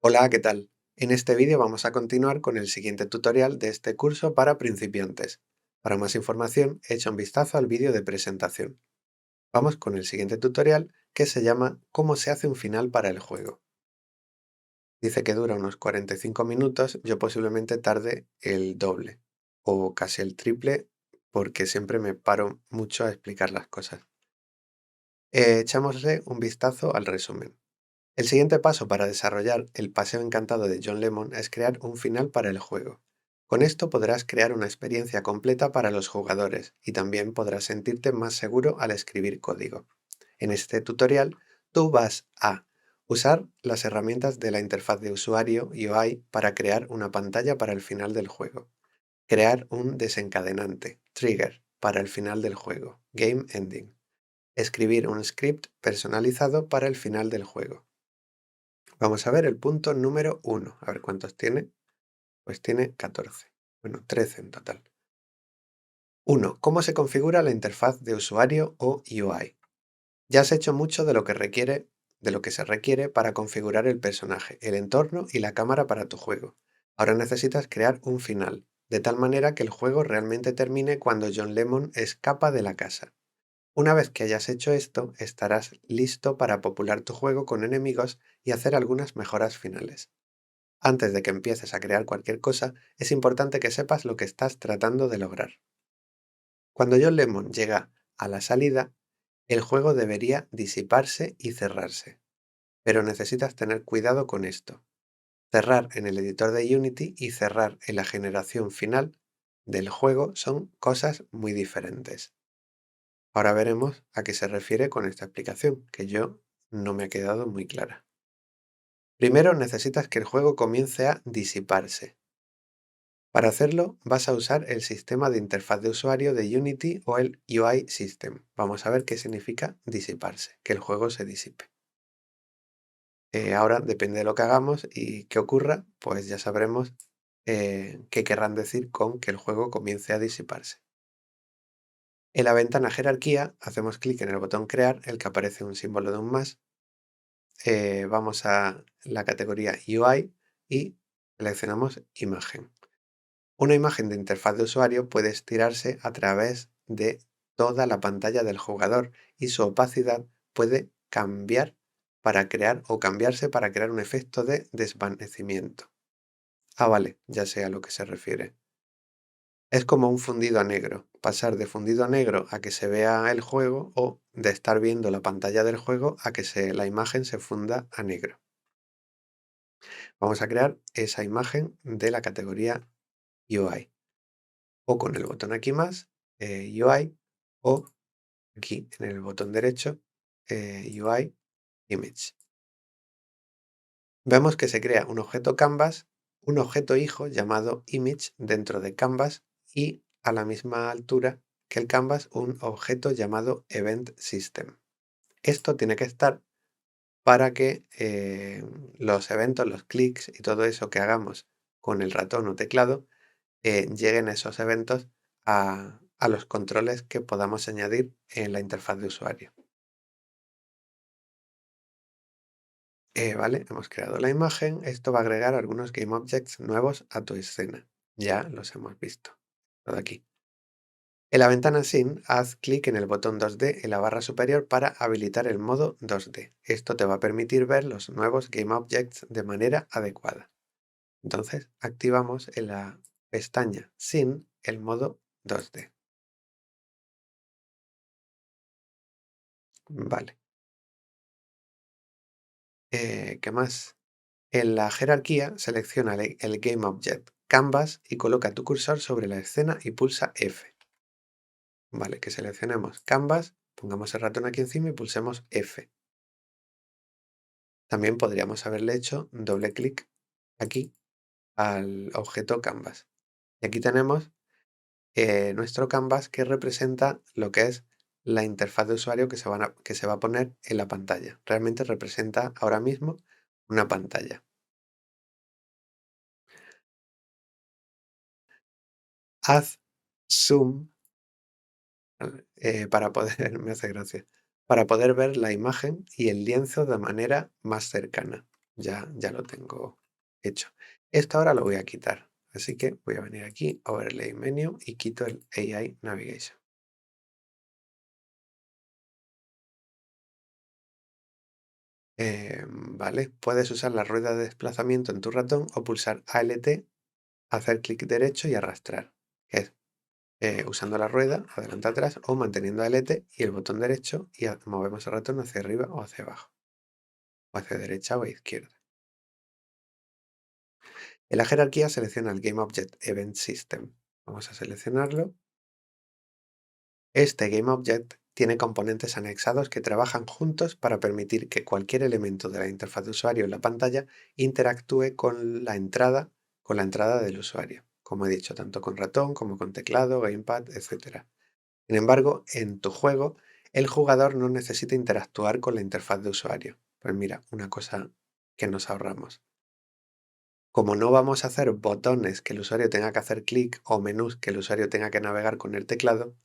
Hola, ¿qué tal? En este vídeo vamos a continuar con el siguiente tutorial de este curso para principiantes. Para más información, echa un vistazo al vídeo de presentación. Vamos con el siguiente tutorial que se llama ¿Cómo se hace un final para el juego? Dice que dura unos 45 minutos, yo posiblemente tarde el doble o casi el triple porque siempre me paro mucho a explicar las cosas. Echámosle un vistazo al resumen. El siguiente paso para desarrollar el paseo encantado de John Lemon es crear un final para el juego. Con esto podrás crear una experiencia completa para los jugadores y también podrás sentirte más seguro al escribir código. En este tutorial, tú vas a usar las herramientas de la interfaz de usuario UI para crear una pantalla para el final del juego. Crear un desencadenante, trigger, para el final del juego, game ending. Escribir un script personalizado para el final del juego. Vamos a ver el punto número 1. A ver cuántos tiene. Pues tiene 14. Bueno, 13 en total. 1. ¿Cómo se configura la interfaz de usuario o UI? Ya has hecho mucho de lo que se requiere para configurar el personaje, el entorno y la cámara para tu juego. Ahora necesitas crear un final, de tal manera que el juego realmente termine cuando John Lemon escapa de la casa. Una vez que hayas hecho esto, estarás listo para popular tu juego con enemigos y hacer algunas mejoras finales. Antes de que empieces a crear cualquier cosa, es importante que sepas lo que estás tratando de lograr. Cuando John Lemon llega a la salida, el juego debería disiparse y cerrarse, pero necesitas tener cuidado con esto. Cerrar en el editor de Unity y cerrar en la generación final del juego son cosas muy diferentes. Ahora veremos a qué se refiere con esta explicación, que yo no me ha quedado muy clara. Primero necesitas que el juego comience a disiparse. Para hacerlo, vas a usar el sistema de interfaz de usuario de Unity o el UI System. Vamos a ver qué significa disiparse, que el juego se disipe. Ahora, depende de lo que hagamos y qué ocurra, pues ya sabremos qué querrán decir con que el juego comience a disiparse. En la ventana jerarquía, hacemos clic en el botón crear, el que aparece un símbolo de un más. Vamos a la categoría UI y seleccionamos imagen. Una imagen de interfaz de usuario puede estirarse a través de toda la pantalla del jugador y su opacidad puede cambiar para crear o cambiarse para crear un efecto de desvanecimiento. Ah, vale, ya sé a lo que se refiere. Es como un fundido a negro, pasar de fundido a negro a que se vea el juego o de estar viendo la pantalla del juego a que la imagen se funda a negro. Vamos a crear esa imagen de la categoría UI. O con el botón aquí más, UI, o aquí en el botón derecho, UI Image. Vemos que se crea un objeto Canvas, un objeto hijo llamado Image dentro de Canvas y a la misma altura que el Canvas un objeto llamado Event System. Esto tiene que estar para que los eventos, los clics y todo eso que hagamos con el ratón o teclado lleguen esos eventos a los controles que podamos añadir en la interfaz de usuario. Vale, hemos creado la imagen. Esto va a agregar algunos GameObjects nuevos a tu escena. Ya los hemos visto. Todo aquí. En la ventana Scene, haz clic en el botón 2D en la barra superior para habilitar el modo 2D. Esto te va a permitir ver los nuevos GameObjects de manera adecuada. Entonces, activamos en la pestaña Scene el modo 2D. Vale. ¿Qué más? En la jerarquía, selecciona el GameObject Canvas y coloca tu cursor sobre la escena y pulsa F. Vale, que seleccionemos Canvas, pongamos el ratón aquí encima y pulsemos F. También podríamos haberle hecho doble clic aquí al objeto Canvas. Y aquí tenemos nuestro Canvas que representa lo que es la interfaz de usuario que se va a poner en la pantalla. Realmente representa ahora mismo una pantalla. Haz zoom para poder, me hace gracia, para poder ver la imagen y el lienzo de manera más cercana. ya lo tengo hecho. Esto ahora lo voy a quitar. Así que voy a venir aquí, Overlay Menu y quito el AI Navigation. Vale, puedes usar la rueda de desplazamiento en tu ratón o pulsar ALT, hacer clic derecho y arrastrar, que es usando la rueda, adelante atrás, o manteniendo ALT y el botón derecho y movemos el ratón hacia arriba o hacia abajo, o hacia derecha o izquierda. En la jerarquía selecciona el Game Object Event System. Vamos a seleccionarlo. Este Game Object tiene componentes anexados que trabajan juntos para permitir que cualquier elemento de la interfaz de usuario en la pantalla interactúe con la entrada del usuario, como he dicho, tanto con ratón como con teclado, gamepad, etc. Sin embargo, en tu juego, el jugador no necesita interactuar con la interfaz de usuario. Pues mira, una cosa que nos ahorramos. Como no vamos a hacer botones que el usuario tenga que hacer clic o menús que el usuario tenga que navegar con el teclado,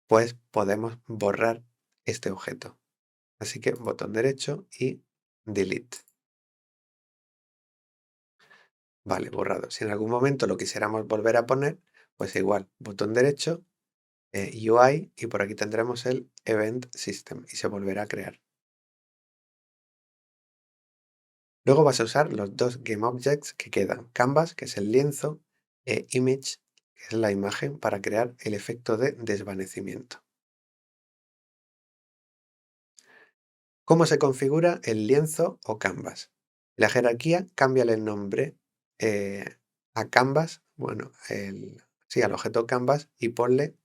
pues podemos borrar este objeto. Así que botón derecho y delete. Vale, borrado. Si en algún momento lo quisiéramos volver a poner, pues igual, botón derecho, UI y por aquí tendremos el Event System y se volverá a crear. Luego vas a usar los dos Game Objects que quedan, Canvas, que es el lienzo, e Image, que es la imagen, para crear el efecto de desvanecimiento. ¿Cómo se configura el lienzo o Canvas? La jerarquía, cámbiale el nombre a Canvas, bueno, sí, al objeto Canvas y ponle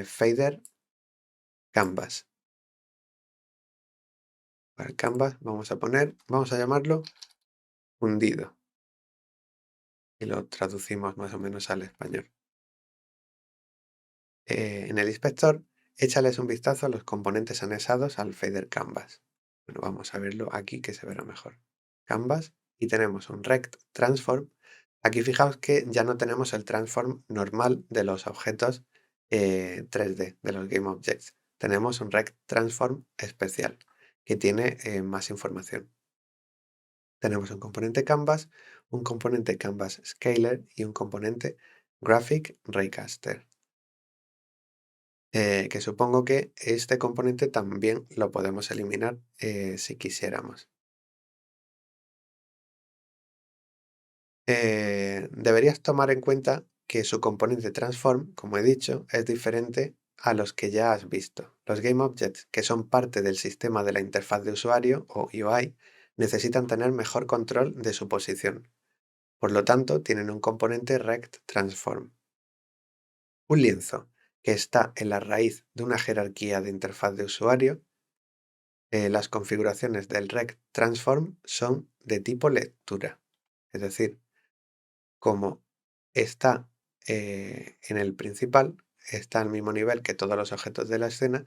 Fader Canvas. Para el Canvas vamos a llamarlo hundido y lo traducimos más o menos al español. En el inspector, échales un vistazo a los componentes anexados al Fader Canvas. Bueno, vamos a verlo aquí que se verá mejor. Canvas y tenemos un Rect Transform. Aquí fijaos que ya no tenemos el transform normal de los objetos 3D, de los Game Objects. Tenemos un Rect Transform especial que tiene más información. Tenemos un componente Canvas, un componente Canvas Scaler y un componente Graphic Raycaster. Que supongo que este componente también lo podemos eliminar si quisiéramos. Deberías tomar en cuenta que su componente transform, como he dicho, es diferente a los que ya has visto. Los Game Objects, que son parte del sistema de la interfaz de usuario o UI, necesitan tener mejor control de su posición. Por lo tanto, tienen un componente Rect Transform. Un lienzo que está en la raíz de una jerarquía de interfaz de usuario. Las configuraciones del Rect Transform son de tipo lectura, es decir, como está en el principal, está al mismo nivel que todos los objetos de la escena,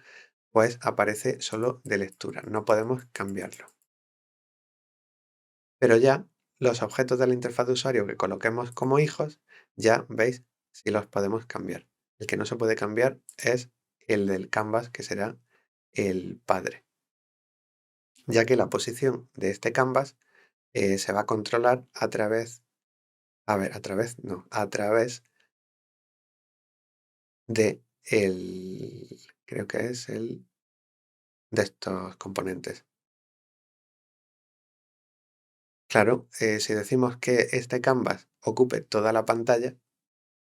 pues aparece solo de lectura, no podemos cambiarlo. Pero ya los objetos de la interfaz de usuario que coloquemos como hijos, ya veis si los podemos cambiar. El que no se puede cambiar es el del canvas, que será el padre, ya que la posición de este canvas se va a controlar a través de creo que es de estos componentes. Claro, si decimos que este canvas ocupe toda la pantalla,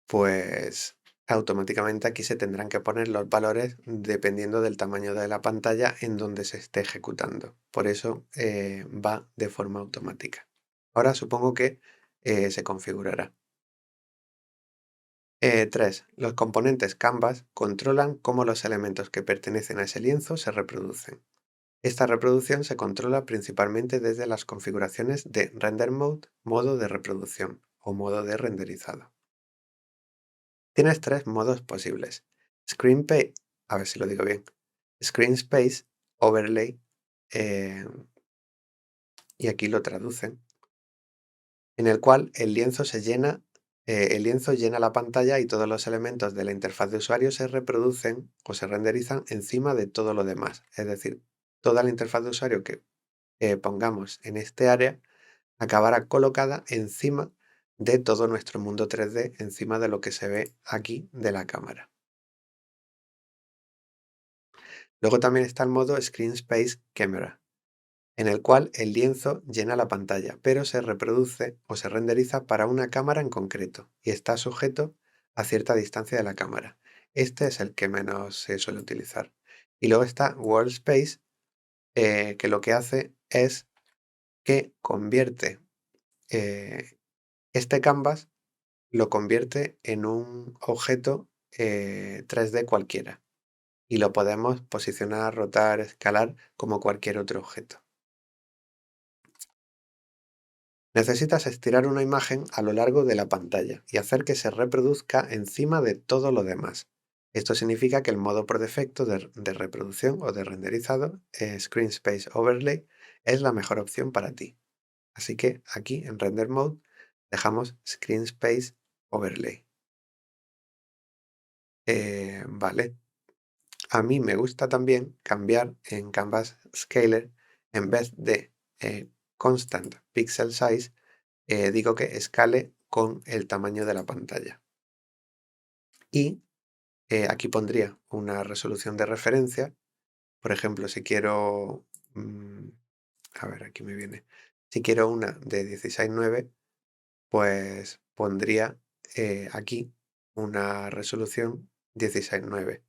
pues automáticamente aquí se tendrán que poner los valores dependiendo del tamaño de la pantalla en donde se esté ejecutando. Por eso va de forma automática. Ahora supongo que se configurará. 3. Los componentes Canvas controlan cómo los elementos que pertenecen a ese lienzo se reproducen. Esta reproducción se controla principalmente desde las configuraciones de Render Mode, modo de reproducción o modo de renderizado. Tienes tres modos posibles. Screen Pa- a ver si lo digo bien. Screen Space, Overlay, eh, y aquí lo traducen, en el cual el lienzo llena la pantalla y todos los elementos de la interfaz de usuario se reproducen o se renderizan encima de todo lo demás. Es decir, toda la interfaz de usuario que pongamos en este área acabará colocada encima de todo nuestro mundo 3D, encima de lo que se ve aquí de la cámara. Luego también está el modo Screen Space Camera, en el cual el lienzo llena la pantalla, pero se reproduce o se renderiza para una cámara en concreto y está sujeto a cierta distancia de la cámara. Este es el que menos se suele utilizar. Y luego está World Space, que lo que hace es que convierte eh, este canvas, lo convierte en un objeto 3D cualquiera y lo podemos posicionar, rotar, escalar como cualquier otro objeto. Necesitas estirar una imagen a lo largo de la pantalla y hacer que se reproduzca encima de todo lo demás. Esto significa que el modo por defecto de reproducción o de renderizado, Screen Space Overlay, es la mejor opción para ti. Así que aquí en Render Mode dejamos Screen Space Overlay. Vale. A mí me gusta también cambiar en Canvas Scaler, en vez de Constant Pixel Size, digo que escale con el tamaño de la pantalla. Y aquí pondría una resolución de referencia. Por ejemplo, si quiero, a ver, aquí me viene. Si quiero una de 16:9, pues pondría aquí una resolución 16:9,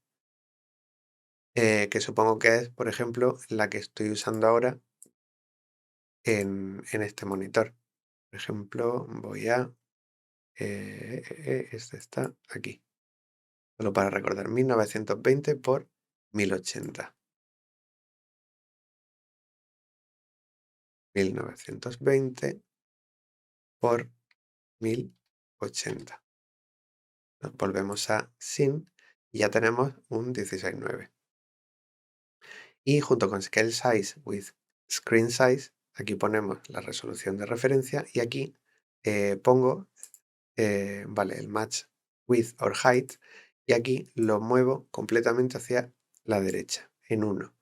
que supongo que es, por ejemplo, la que estoy usando ahora en este monitor. Por ejemplo, voy a... este está aquí. Solo para recordar, 1920 por 1080. 1920 por 1080. Nos volvemos a Sin y ya tenemos un 16:9. Y junto con Scale Size with Screen Size, aquí ponemos la resolución de referencia y aquí pongo vale, el Match Width or Height y aquí lo muevo completamente hacia la derecha, en 1,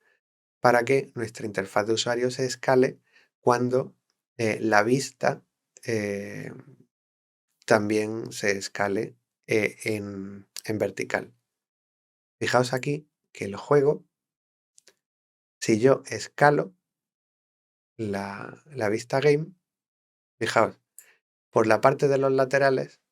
para que nuestra interfaz de usuario se escale cuando la vista eh, también se escale en vertical. Fijaos aquí que el juego, si yo escalo la vista game, fijaos, por la parte de los laterales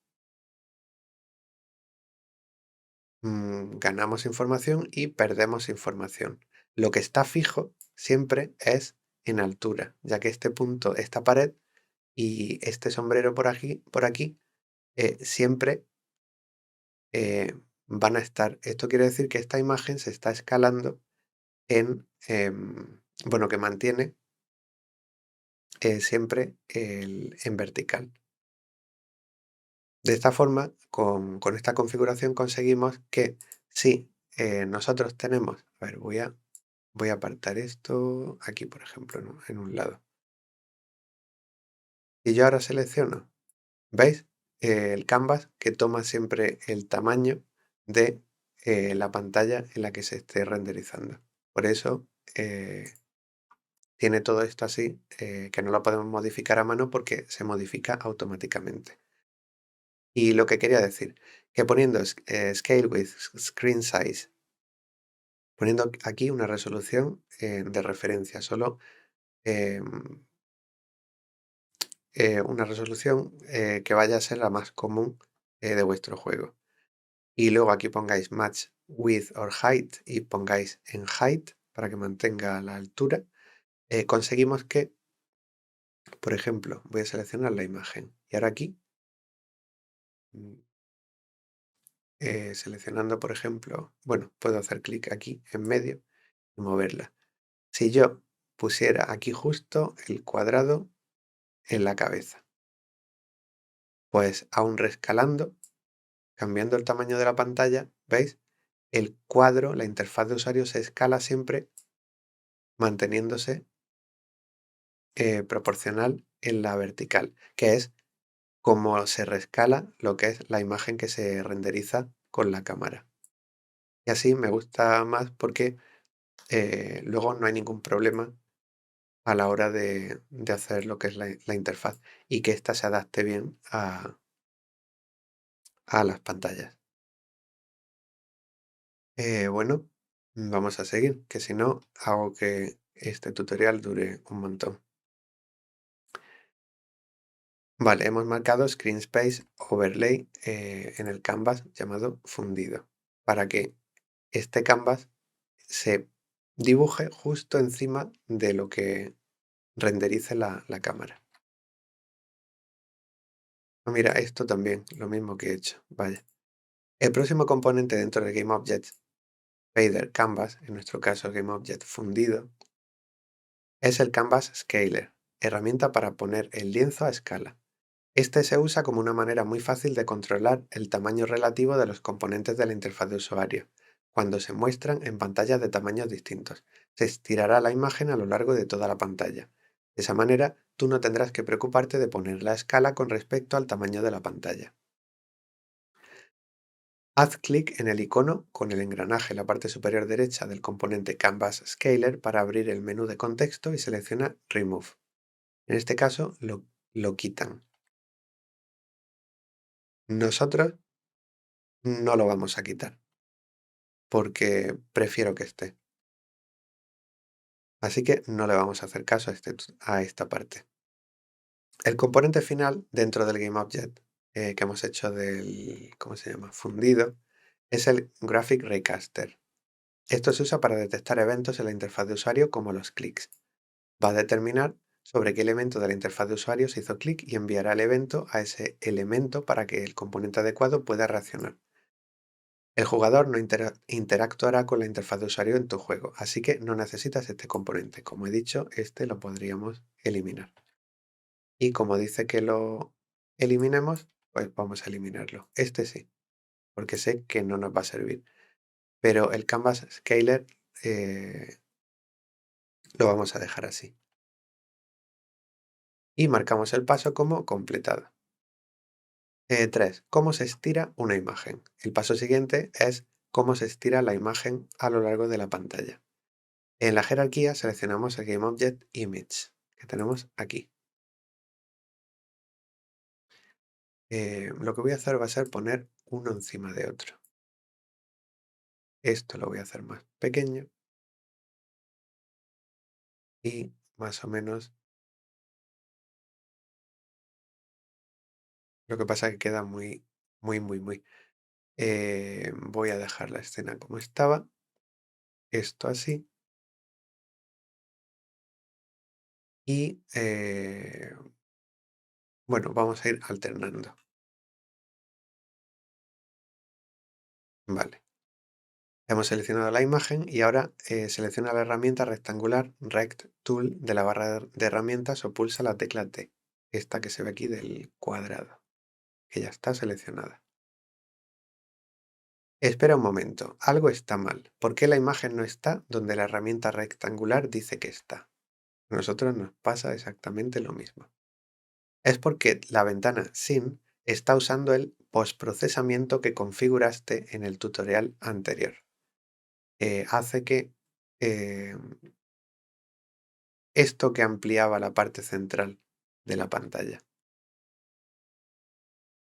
ganamos información y perdemos información. Lo que está fijo siempre es en altura, ya que este punto, esta pared y este sombrero por aquí siempre van a estar. Esto quiere decir que esta imagen se está escalando bueno, que mantiene siempre en vertical. De esta forma, con esta configuración conseguimos que si nosotros tenemos, a ver, voy a apartar esto aquí, por ejemplo, ¿no? En un lado. Y yo ahora selecciono, ¿veis? El canvas que toma siempre el tamaño de la pantalla en la que se esté renderizando. Por eso tiene todo esto así, que no lo podemos modificar a mano porque se modifica automáticamente. Y lo que quería decir, que poniendo Scale with Screen Size, poniendo aquí una resolución de referencia, solo em, una resolución que vaya a ser la más común de vuestro juego. Y luego aquí pongáis Match Width or Height y pongáis en Height para que mantenga la altura. Conseguimos que, por ejemplo, voy a seleccionar la imagen y ahora aquí, mm, seleccionando, por ejemplo, bueno, puedo hacer clic aquí en medio y moverla. Si yo pusiera aquí justo el cuadrado en la cabeza, pues aún rescalando, cambiando el tamaño de la pantalla, ¿veis? El cuadro, la interfaz de usuario se escala siempre manteniéndose proporcional en la vertical, que es como se rescala lo que es la imagen que se renderiza con la cámara. Y así me gusta más porque luego no hay ningún problema a la hora de hacer lo que es la interfaz y que ésta se adapte bien a las pantallas. Bueno, vamos a seguir, que si no, hago que este tutorial dure un montón. Vale, hemos marcado Screen Space Overlay en el canvas llamado fundido, para que este canvas se dibuje justo encima de lo que renderice la cámara. Ah, mira, esto también, lo mismo que he hecho, vaya. El próximo componente dentro de GameObject, Fader Canvas, en nuestro caso GameObject fundido, es el Canvas Scaler, herramienta para poner el lienzo a escala. Este se usa como una manera muy fácil de controlar el tamaño relativo de los componentes de la interfaz de usuario. Cuando se muestran en pantallas de tamaños distintos, se estirará la imagen a lo largo de toda la pantalla. De esa manera, tú no tendrás que preocuparte de poner la escala con respecto al tamaño de la pantalla. Haz clic en el icono con el engranaje en la parte superior derecha del componente Canvas Scaler para abrir el menú de contexto y selecciona Remove. En este caso, lo quitan. Nosotros no lo vamos a quitar porque prefiero que esté. Así que no le vamos a hacer caso a esta parte. El componente final dentro del GameObject que hemos hecho del, ¿cómo se llama? Fundido, es el Graphic Recaster. Esto se usa para detectar eventos en la interfaz de usuario como los clics. Va a determinar sobre qué elemento de la interfaz de usuario se hizo clic y enviará el evento a ese elemento para que el componente adecuado pueda reaccionar. El jugador no interactuará con la interfaz de usuario en tu juego, así que no necesitas este componente. Como he dicho, este lo podríamos eliminar. Y como dice que lo eliminemos, pues vamos a eliminarlo. Este sí, porque sé que no nos va a servir. Pero el Canvas Scaler eh, lo vamos a dejar así. Y marcamos el paso como completado. 3. ¿Cómo se estira una imagen? El paso siguiente es cómo se estira la imagen a lo largo de la pantalla. En la jerarquía seleccionamos el GameObject Image, que tenemos aquí. Lo que voy a hacer va a ser poner uno encima de otro. Esto lo voy a hacer más pequeño y más o menos lo que pasa es que queda muy. Voy a dejar la escena como estaba, esto así, y bueno, vamos a ir alternando. Vale. Hemos seleccionado la imagen y ahora selecciona la herramienta rectangular Rect Tool de la barra de herramientas o pulsa la tecla T, esta que se ve aquí del cuadrado, que ya está seleccionada. Espera un momento, algo está mal. ¿Por qué la imagen no está donde la herramienta rectangular dice que está? A nosotros nos pasa exactamente lo mismo. Es porque la ventana Scene está usando el postprocesamiento que configuraste en el tutorial anterior. Hace que eh, esto que ampliaba la parte central de la pantalla.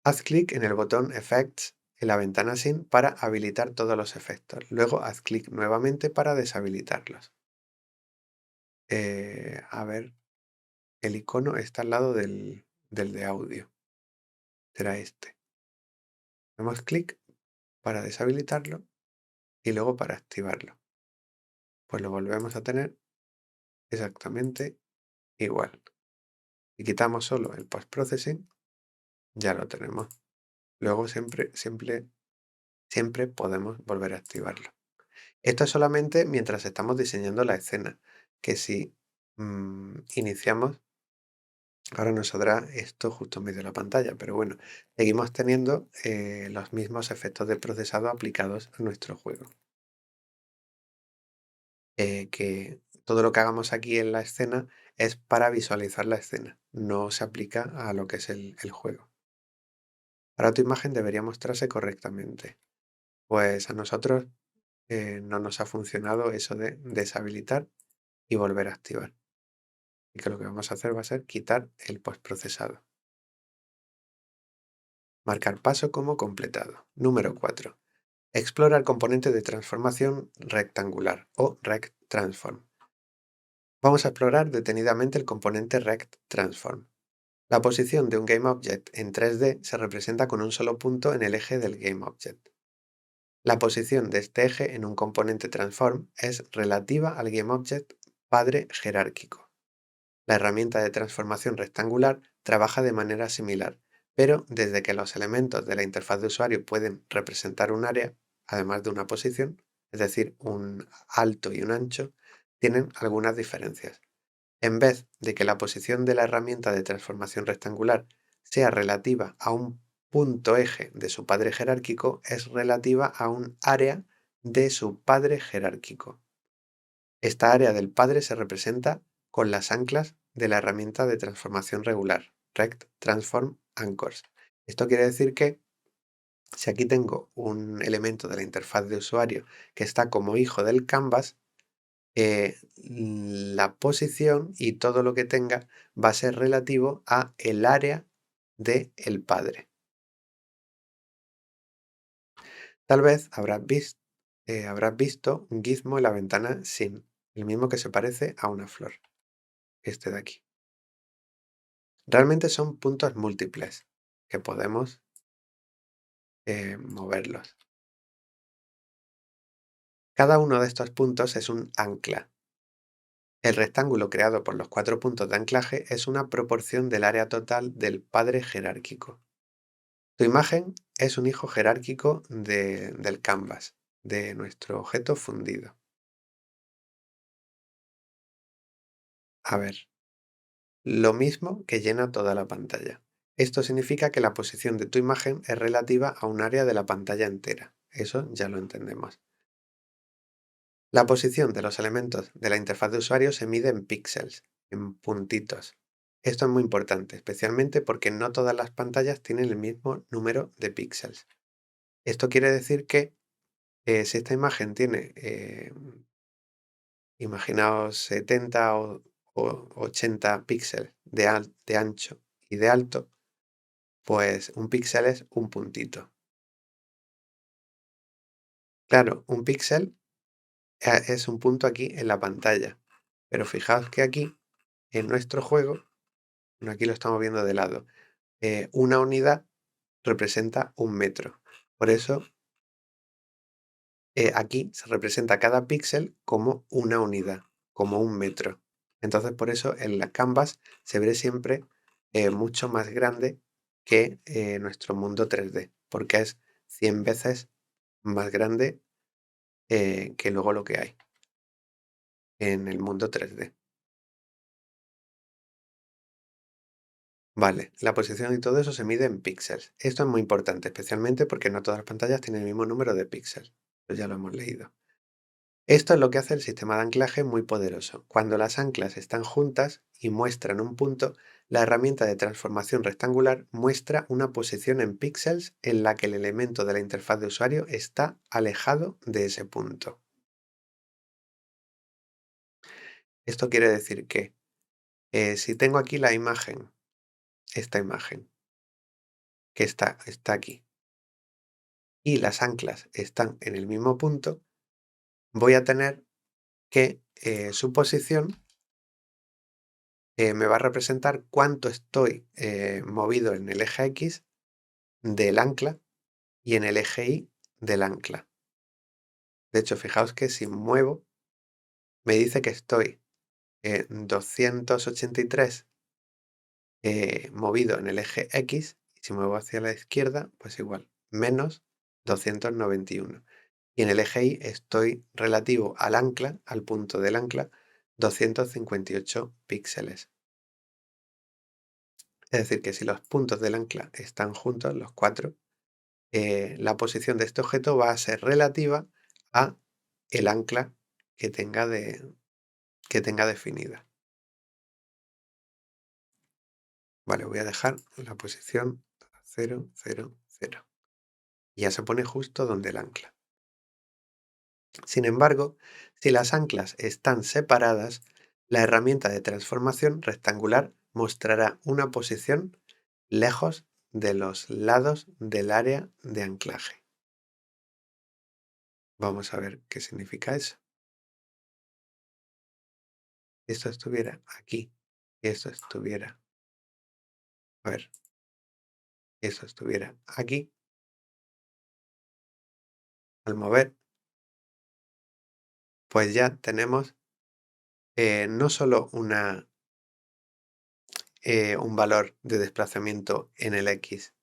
Haz clic en el botón Effects en la ventana Scene para habilitar todos los efectos. Luego haz clic nuevamente para deshabilitarlos. A ver, el icono está al lado del de audio. Será este. Damos clic para deshabilitarlo y luego para activarlo. Pues lo volvemos a tener exactamente igual. Si quitamos solo el post-processing, ya lo tenemos. Luego siempre podemos volver a activarlo. Esto es solamente mientras estamos diseñando la escena, que si iniciamos, ahora nos saldrá esto justo en medio de la pantalla, pero bueno, seguimos teniendo los mismos efectos de procesado aplicados a nuestro juego. Que todo lo que hagamos aquí en la escena es para visualizar la escena, no se aplica a lo que es el juego. Ahora tu imagen debería mostrarse correctamente. Pues a nosotros no nos ha funcionado eso de deshabilitar y volver a activar. y que lo que vamos a hacer va a ser quitar el postprocesado. Marcar paso como completado. Número 4. Explora el componente de transformación rectangular o Rect Transform. Vamos a explorar detenidamente el componente Rect Transform. La posición de un GameObject en 3D se representa con un solo punto en el eje del GameObject. La posición de este eje en un componente transform es relativa al GameObject padre jerárquico. La herramienta de transformación rectangular trabaja de manera similar, pero desde que los elementos de la interfaz de usuario pueden representar un área, además de una posición, es decir, un alto y un ancho, tienen algunas diferencias. En vez de que la posición de la herramienta de transformación rectangular sea relativa a un punto eje de su padre jerárquico, es relativa a un área de su padre jerárquico. Esta área del padre se representa con las anclas de la herramienta de transformación regular, Rect Transform Anchors. Esto quiere decir que si aquí tengo un elemento de la interfaz de usuario que está como hijo del canvas, la posición y todo lo que tenga va a ser relativo a el área de el padre. Tal vez habrás visto un gizmo en la ventana sin, el mismo que se parece a una flor, este de aquí. Realmente son puntos múltiples que podemos moverlos. Cada uno de estos puntos es un ancla. El rectángulo creado por los 4 puntos de anclaje es una proporción del área total del padre jerárquico. Tu imagen es un hijo jerárquico del canvas, de nuestro objeto fundido. A ver, lo mismo que llena toda la pantalla. Esto significa que la posición de tu imagen es relativa a un área de la pantalla entera. Eso ya lo entendemos. La posición de los elementos de la interfaz de usuario se mide en píxeles, en puntitos. Esto es muy importante, especialmente porque no todas las pantallas tienen el mismo número de píxeles. Esto quiere decir que si esta imagen tiene, imaginaos 70 o 80 píxeles de ancho y de alto, pues un píxel es un puntito. Claro, un píxel es un punto aquí en la pantalla, pero fijaos que aquí, en nuestro juego, bueno, aquí lo estamos viendo de lado, una unidad representa un metro. Por eso, aquí se representa cada píxel como una unidad, como un metro. Entonces, por eso en la canvas se ve siempre mucho más grande que nuestro mundo 3D, porque es 100 veces más grande que luego lo que hay en el mundo 3D. Vale, la posición y todo eso se mide en píxeles. Esto es muy importante, especialmente porque no todas las pantallas tienen el mismo número de píxeles. Pues ya lo hemos leído. Esto es lo que hace el sistema de anclaje muy poderoso. Cuando las anclas están juntas y muestran un punto, la herramienta de transformación rectangular muestra una posición en píxeles en la que el elemento de la interfaz de usuario está alejado de ese punto. Esto quiere decir que si tengo aquí la imagen, esta imagen que está aquí, y las anclas están en el mismo punto, voy a tener que su posición me va a representar cuánto estoy movido en el eje X del ancla y en el eje Y del ancla. De hecho, fijaos que si muevo, me dice que estoy 283 movido en el eje X, y si muevo hacia la izquierda, pues igual, menos 291. Y en el eje Y estoy relativo al ancla, al punto del ancla, 258 píxeles. Es decir, que si los puntos del ancla están juntos, los 4, la posición de este objeto va a ser relativa a el ancla que tenga, que tenga definida. Vale, voy a dejar la posición 0, 0, 0. Y ya se pone justo donde el ancla. Sin embargo, si las anclas están separadas, La herramienta de transformación rectangular mostrará una posición lejos de los lados del área de anclaje. Vamos a ver qué significa eso. Si esto estuviera aquí y esto estuviera, a ver, si esto estuviera aquí, al mover, pues ya tenemos no solo un valor de desplazamiento en el X,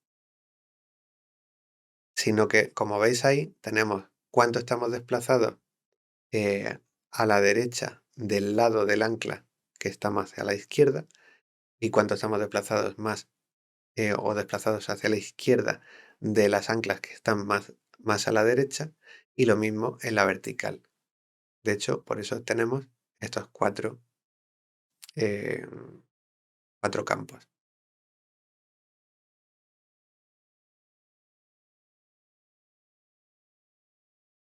sino que, como veis ahí, tenemos cuánto estamos desplazados eh, a la derecha del lado del ancla que está más hacia la izquierda y cuánto estamos desplazados más o desplazados hacia la izquierda de las anclas que están más a la derecha y lo mismo en la vertical. De hecho, por eso tenemos estos eh, cuatro campos.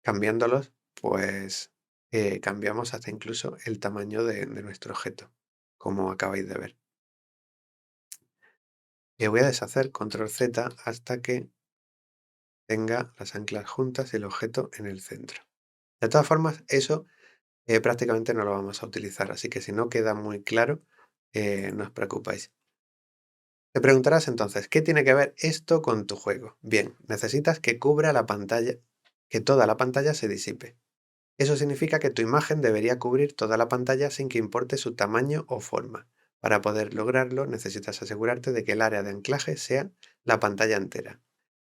Cambiándolos, pues cambiamos hasta incluso el tamaño de nuestro objeto, como acabáis de ver. Y voy a deshacer control Z hasta que tenga las anclas juntas y el objeto en el centro. De todas formas, eso prácticamente no lo vamos a utilizar, así que si no queda muy claro, no os preocupéis. Te preguntarás entonces, ¿qué tiene que ver esto con tu juego? Bien, necesitas que cubra la pantalla, que toda la pantalla se disipe. Eso significa que tu imagen debería cubrir toda la pantalla sin que importe su tamaño o forma. Para poder lograrlo, necesitas asegurarte de que el área de anclaje sea la pantalla entera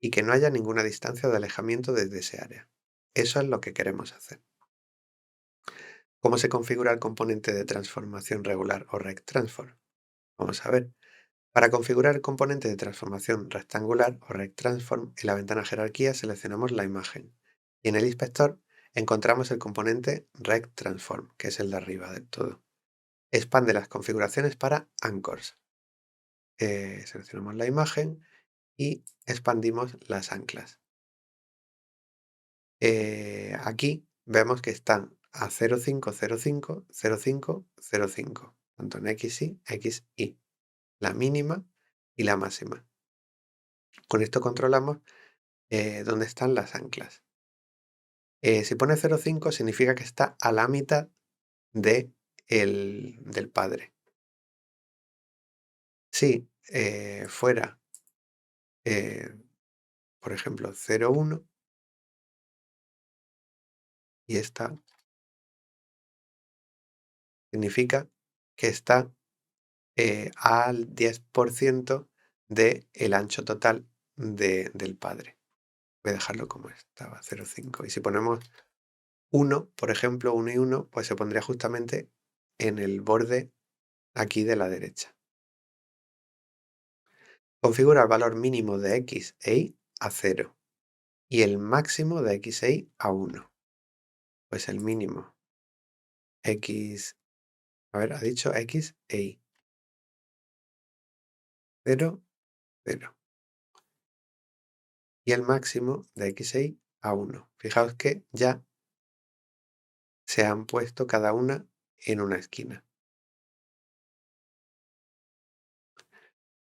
y que no haya ninguna distancia de alejamiento desde ese área. Eso es lo que queremos hacer. ¿Cómo se configura el componente de transformación regular o Rect Transform? Vamos a ver. Para configurar el componente de transformación rectangular o Rect Transform, en la ventana jerarquía seleccionamos la imagen y en el inspector encontramos el componente Rect Transform, que es el de arriba del todo. Expande las configuraciones para Anchors. Seleccionamos la imagen y expandimos las anclas. Aquí vemos que están a 0,5, 0,5, 0,5, 0,5, tanto en XY, XY, la mínima y la máxima. Con esto controlamos dónde están las anclas. Si pone 0,5 significa que está a la mitad del padre. Si fuera, eh, por ejemplo, 0,1 y esta significa que está al 10% del ancho total del padre. Voy a dejarlo como estaba, 0,5. Y si ponemos 1, por ejemplo, 1 y 1, pues se pondría justamente en el borde aquí de la derecha. Configura el valor mínimo de X e Y a 0 y el máximo de X e Y a 1. Pues el mínimo X, a ver, ha dicho X e Y. 0, 0. Y el máximo de X e Y a 1. Fijaos que ya se han puesto cada una en una esquina.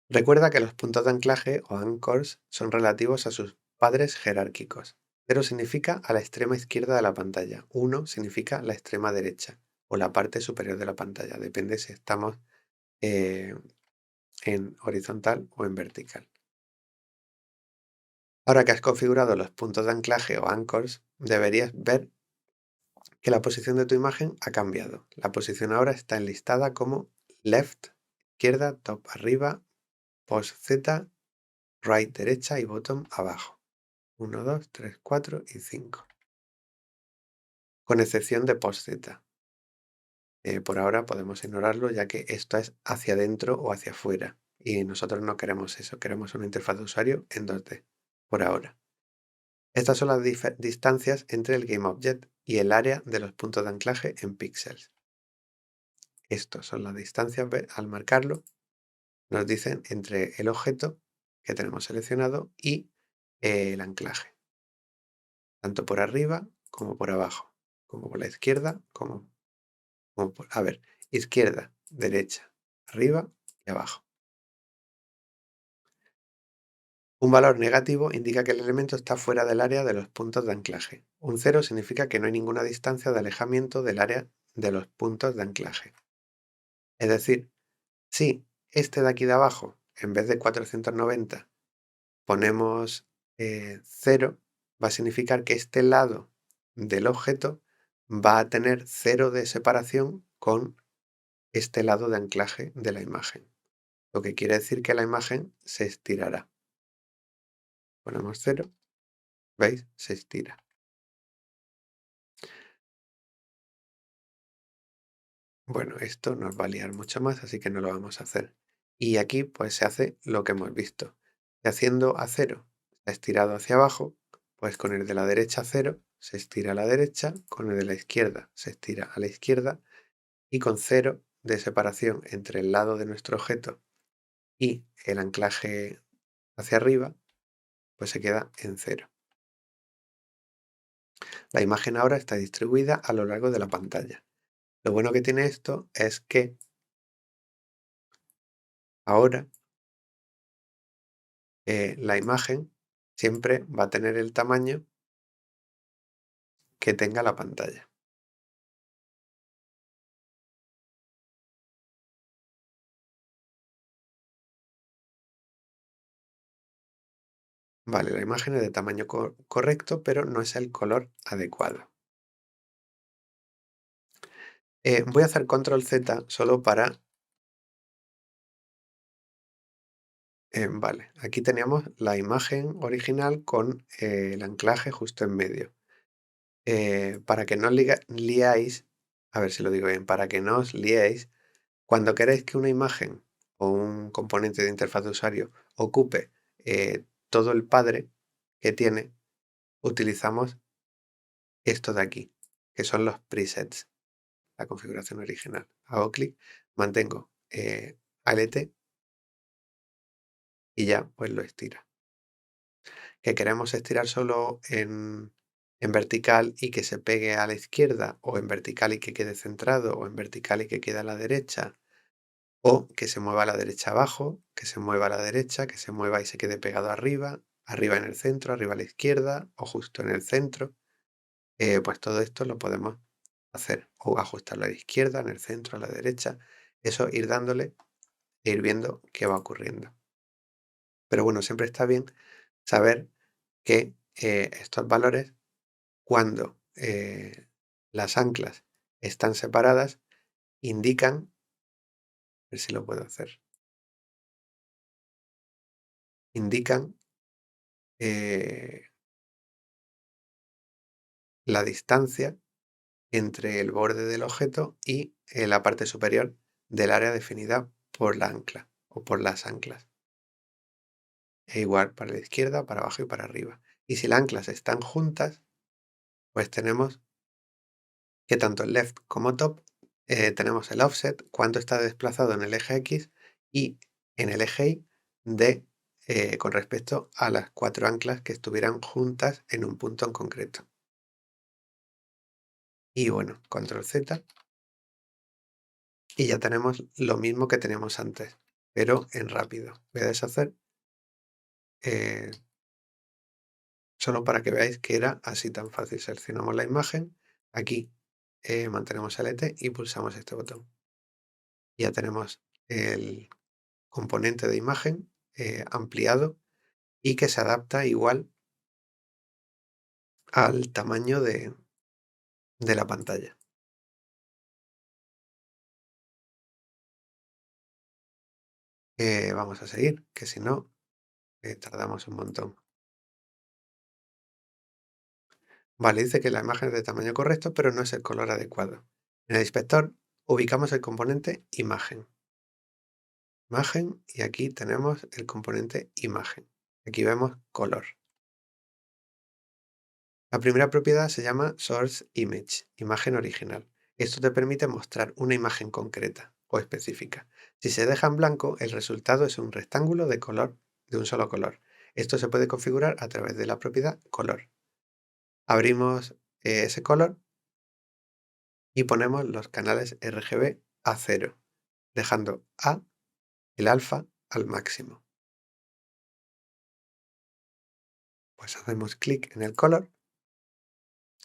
Recuerda que los puntos de anclaje o anchors son relativos a sus padres jerárquicos. 0 significa a la extrema izquierda de la pantalla. 1 significa la extrema derecha o la parte superior de la pantalla. Depende si estamos eh, en horizontal o en vertical. Ahora que has configurado los puntos de anclaje o anchors, deberías ver que la posición de tu imagen ha cambiado. La posición ahora está enlistada como left, izquierda, top arriba, post Z, right derecha y bottom abajo. 1, 2, 3, 4 y 5. Con excepción de post Z. Por ahora podemos ignorarlo ya que esto es hacia adentro o hacia afuera. Y nosotros no queremos eso, queremos una interfaz de usuario en 2D. Por ahora. Estas son las distancias entre el GameObject y el área de los puntos de anclaje en píxeles. Estas son las distancias, al marcarlo, nos dicen entre el objeto que tenemos seleccionado y el anclaje. Tanto por arriba como por abajo, como por la izquierda, como por... A ver, izquierda, derecha, arriba y abajo. Un valor negativo indica que el elemento está fuera del área de los puntos de anclaje. Un cero significa que no hay ninguna distancia de alejamiento del área de los puntos de anclaje. Es decir, si este de aquí de abajo, en vez de 490, ponemos 0, va a significar que este lado del objeto va a tener 0 de separación con este lado de anclaje de la imagen. Lo que quiere decir que la imagen se estirará. Ponemos 0, ¿veis? Se estira. Bueno, esto nos va a liar mucho más, así que no lo vamos a hacer. Y aquí pues se hace lo que hemos visto. Y haciendo a 0, se ha estirado hacia abajo, pues con el de la derecha a 0 se estira a la derecha, con el de la izquierda se estira a la izquierda y con 0 de separación entre el lado de nuestro objeto y el anclaje hacia arriba, pues se queda en 0. La imagen ahora está distribuida a lo largo de la pantalla. Lo bueno que tiene esto es que ahora la imagen siempre va a tener el tamaño que tenga la pantalla. Vale, la imagen es de tamaño correcto, pero no es el color adecuado. Voy a hacer control Z solo para... vale, aquí teníamos la imagen original con el anclaje justo en medio. Para que no liáis, a ver si lo digo bien, para que no os liéis, cuando queréis que una imagen o un componente de interfaz de usuario ocupe todo el padre que tiene, utilizamos esto de aquí, que son los presets, la configuración original. Hago clic, mantengo Alt y ya pues lo estira. Que queremos estirar solo en vertical y que se pegue a la izquierda, o en vertical y que quede centrado, o en vertical y que quede a la derecha, o que se mueva a la derecha abajo, que se mueva a la derecha, que se mueva y se quede pegado arriba, arriba en el centro, arriba a la izquierda, o justo en el centro. Pues todo esto lo podemos hacer, o ajustarlo a la izquierda, en el centro, a la derecha. Eso ir dándole e ir viendo qué va ocurriendo. Pero bueno, siempre está bien saber que estos valores, cuando las anclas están separadas, indican, a ver si lo puedo hacer, indican eh, la distancia entre el borde del objeto y la parte superior del área definida por la ancla o por las anclas. E igual para la izquierda, para abajo y para arriba. Y si las anclas están juntas, pues tenemos que tanto el left como top tenemos el offset, cuánto está desplazado en el eje X y en el eje Y con respecto a las 4 anclas que estuvieran juntas en un punto en concreto. Y bueno, control Z y ya tenemos lo mismo que teníamos antes, pero en rápido. Voy a deshacer eh, solo para que veáis que era así tan fácil. Seleccionamos la imagen, aquí mantenemos el ET y pulsamos este botón. Ya tenemos el componente de imagen ampliado y que se adapta igual al tamaño de la pantalla. Vamos a seguir, que si no, tardamos un montón. Vale, dice que la imagen es de tamaño correcto, pero no es el color adecuado. En el inspector ubicamos el componente imagen. Imagen y aquí tenemos el componente imagen. Aquí vemos color. La primera propiedad se llama Source Image, imagen original. Esto te permite mostrar una imagen concreta o específica. Si se deja en blanco, el resultado es un rectángulo de color de un solo color. Esto se puede configurar a través de la propiedad color. Abrimos ese color y ponemos los canales RGB a cero, dejando el alfa al máximo. Pues hacemos clic en el color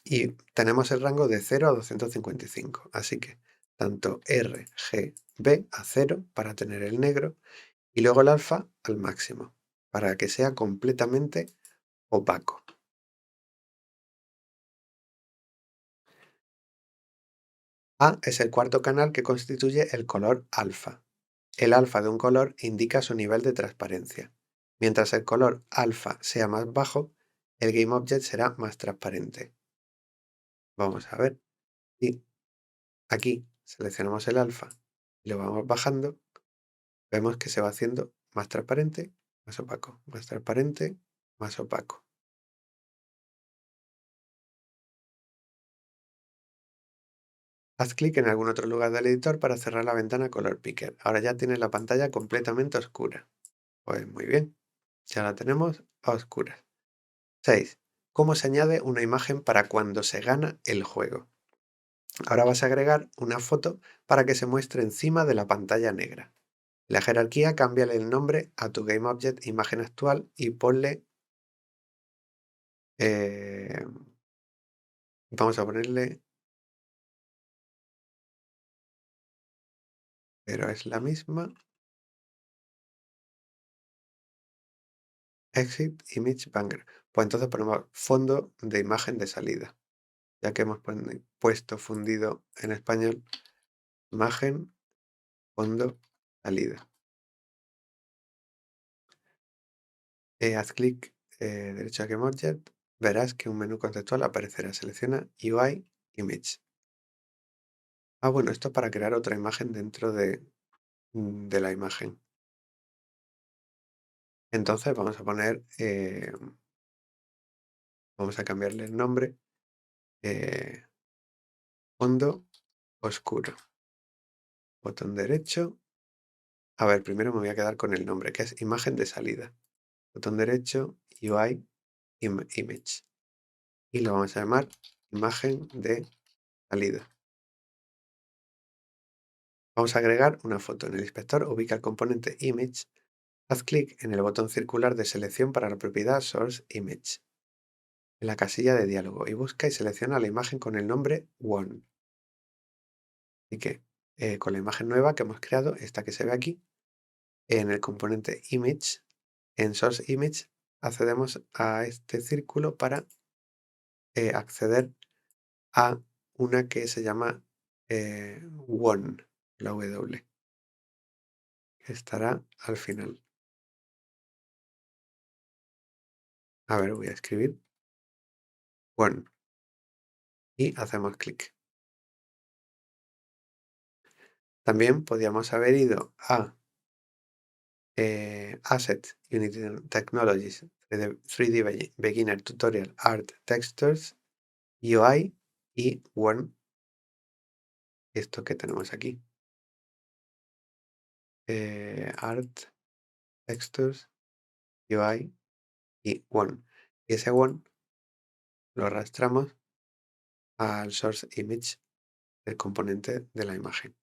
y tenemos el rango de 0 a 255, así que tanto R, G, B a cero para tener el negro y luego el alfa al máximo, para que sea completamente opaco. A es el cuarto canal que constituye el color alfa. El alfa de un color indica su nivel de transparencia. Mientras el color alfa sea más bajo, el GameObject será más transparente. Vamos a ver. Y aquí seleccionamos el alfa y lo vamos bajando. Vemos que se va haciendo más transparente, más opaco, más transparente, más opaco. Haz clic en algún otro lugar del editor para cerrar la ventana Color Picker. Ahora ya tienes la pantalla completamente oscura. Pues muy bien, ya la tenemos a oscuras. 6. ¿Cómo se añade una imagen para cuando se gana el juego? Ahora vas a agregar una foto para que se muestre encima de la pantalla negra. En la jerarquía, cámbiale el nombre a tu GameObject imagen actual y ponle, eh, vamos a ponerle, pero es la misma, Exit Image Banger. Pues entonces ponemos fondo de imagen de salida, ya que hemos puesto fundido en español, imagen, fondo, salida. Haz clic derecho a GameObject, verás que un menú conceptual aparecerá. Selecciona UI Image. Bueno, esto es para crear otra imagen dentro de la imagen. Entonces vamos a poner, vamos a cambiarle el nombre, eh, fondo oscuro. Botón derecho. A ver, primero me voy a quedar con el nombre, que es imagen de salida. Botón derecho, UI Image. Y lo vamos a llamar imagen de salida. Vamos a agregar una foto. En el inspector ubica el componente Image. Haz clic en el botón circular de selección para la propiedad Source Image en la casilla de diálogo y busca y selecciona la imagen con el nombre One. Así que con la imagen nueva que hemos creado, esta que se ve aquí, en el componente Image, en Source Image, accedemos a este círculo para acceder a una que se llama One, la W, que estará al final. A ver, voy a escribir One y hacemos clic. También podríamos haber ido a Assets, Unity Technologies, 3D Beginner Tutorial, Art, Textures, UI y One, esto que tenemos aquí. Art, Textures, UI y One. Y ese One lo arrastramos al Source Image, el componente de la imagen.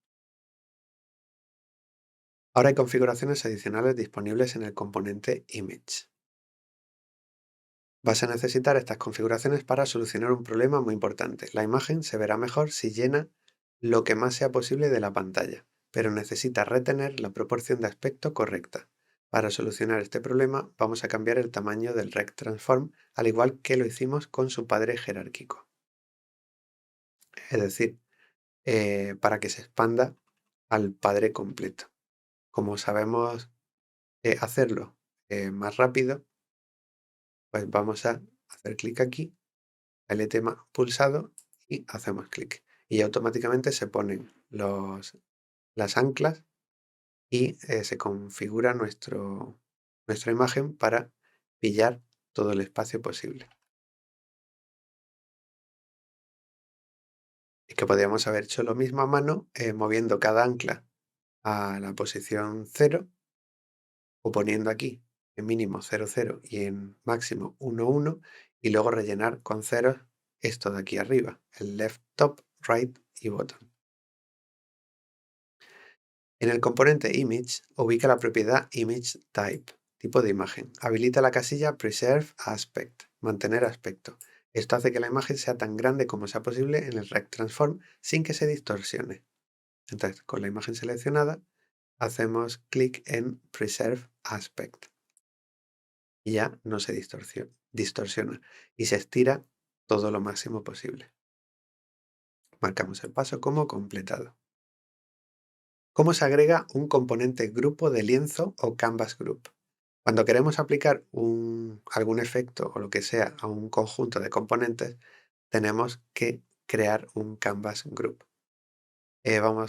Ahora hay configuraciones adicionales disponibles en el componente Image. Vas a necesitar estas configuraciones para solucionar un problema muy importante. La imagen se verá mejor si llena lo que más sea posible de la pantalla, pero necesita retener la proporción de aspecto correcta. Para solucionar este problema vamos a cambiar el tamaño del Rect Transform, al igual que lo hicimos con su padre jerárquico. Es decir, para que se expanda al padre completo. Como sabemos hacerlo más rápido, pues vamos a hacer clic aquí, LT pulsado y hacemos clic. Y automáticamente se ponen las anclas y se configura nuestra imagen para pillar todo el espacio posible. Y que podríamos haber hecho lo mismo a mano, moviendo cada ancla a la posición 0 o poniendo aquí en mínimo 0, 0 y en máximo 1, 1 y luego rellenar con ceros esto de aquí arriba, el left, top, right y bottom. En el componente Image, ubica la propiedad Image Type, tipo de imagen. Habilita la casilla Preserve Aspect, mantener aspecto. Esto hace que la imagen sea tan grande como sea posible en el Rect Transform sin que se distorsione. Entonces, con la imagen seleccionada, hacemos clic en Preserve Aspect y ya no se distorsiona y se estira todo lo máximo posible. Marcamos el paso como completado. ¿Cómo se agrega un componente grupo de lienzo o Canvas Group? Cuando queremos aplicar algún efecto o lo que sea a un conjunto de componentes, tenemos que crear un Canvas Group.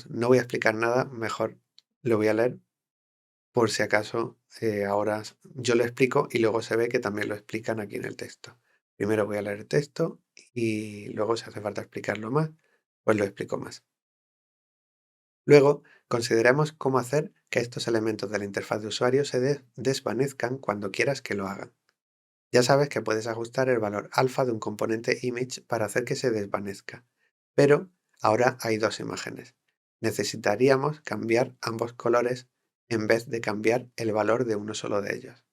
No voy a explicar nada, mejor lo voy a leer por si acaso ahora yo lo explico y luego se ve que también lo explican aquí en el texto. Primero voy a leer el texto y luego si hace falta explicarlo más, pues lo explico más. Luego, consideremos cómo hacer que estos elementos de la interfaz de usuario se desvanezcan cuando quieras que lo hagan. Ya sabes que puedes ajustar el valor alfa de un componente image para hacer que se desvanezca, pero ahora hay dos imágenes. Necesitaríamos cambiar ambos colores en vez de cambiar el valor de uno solo de ellos.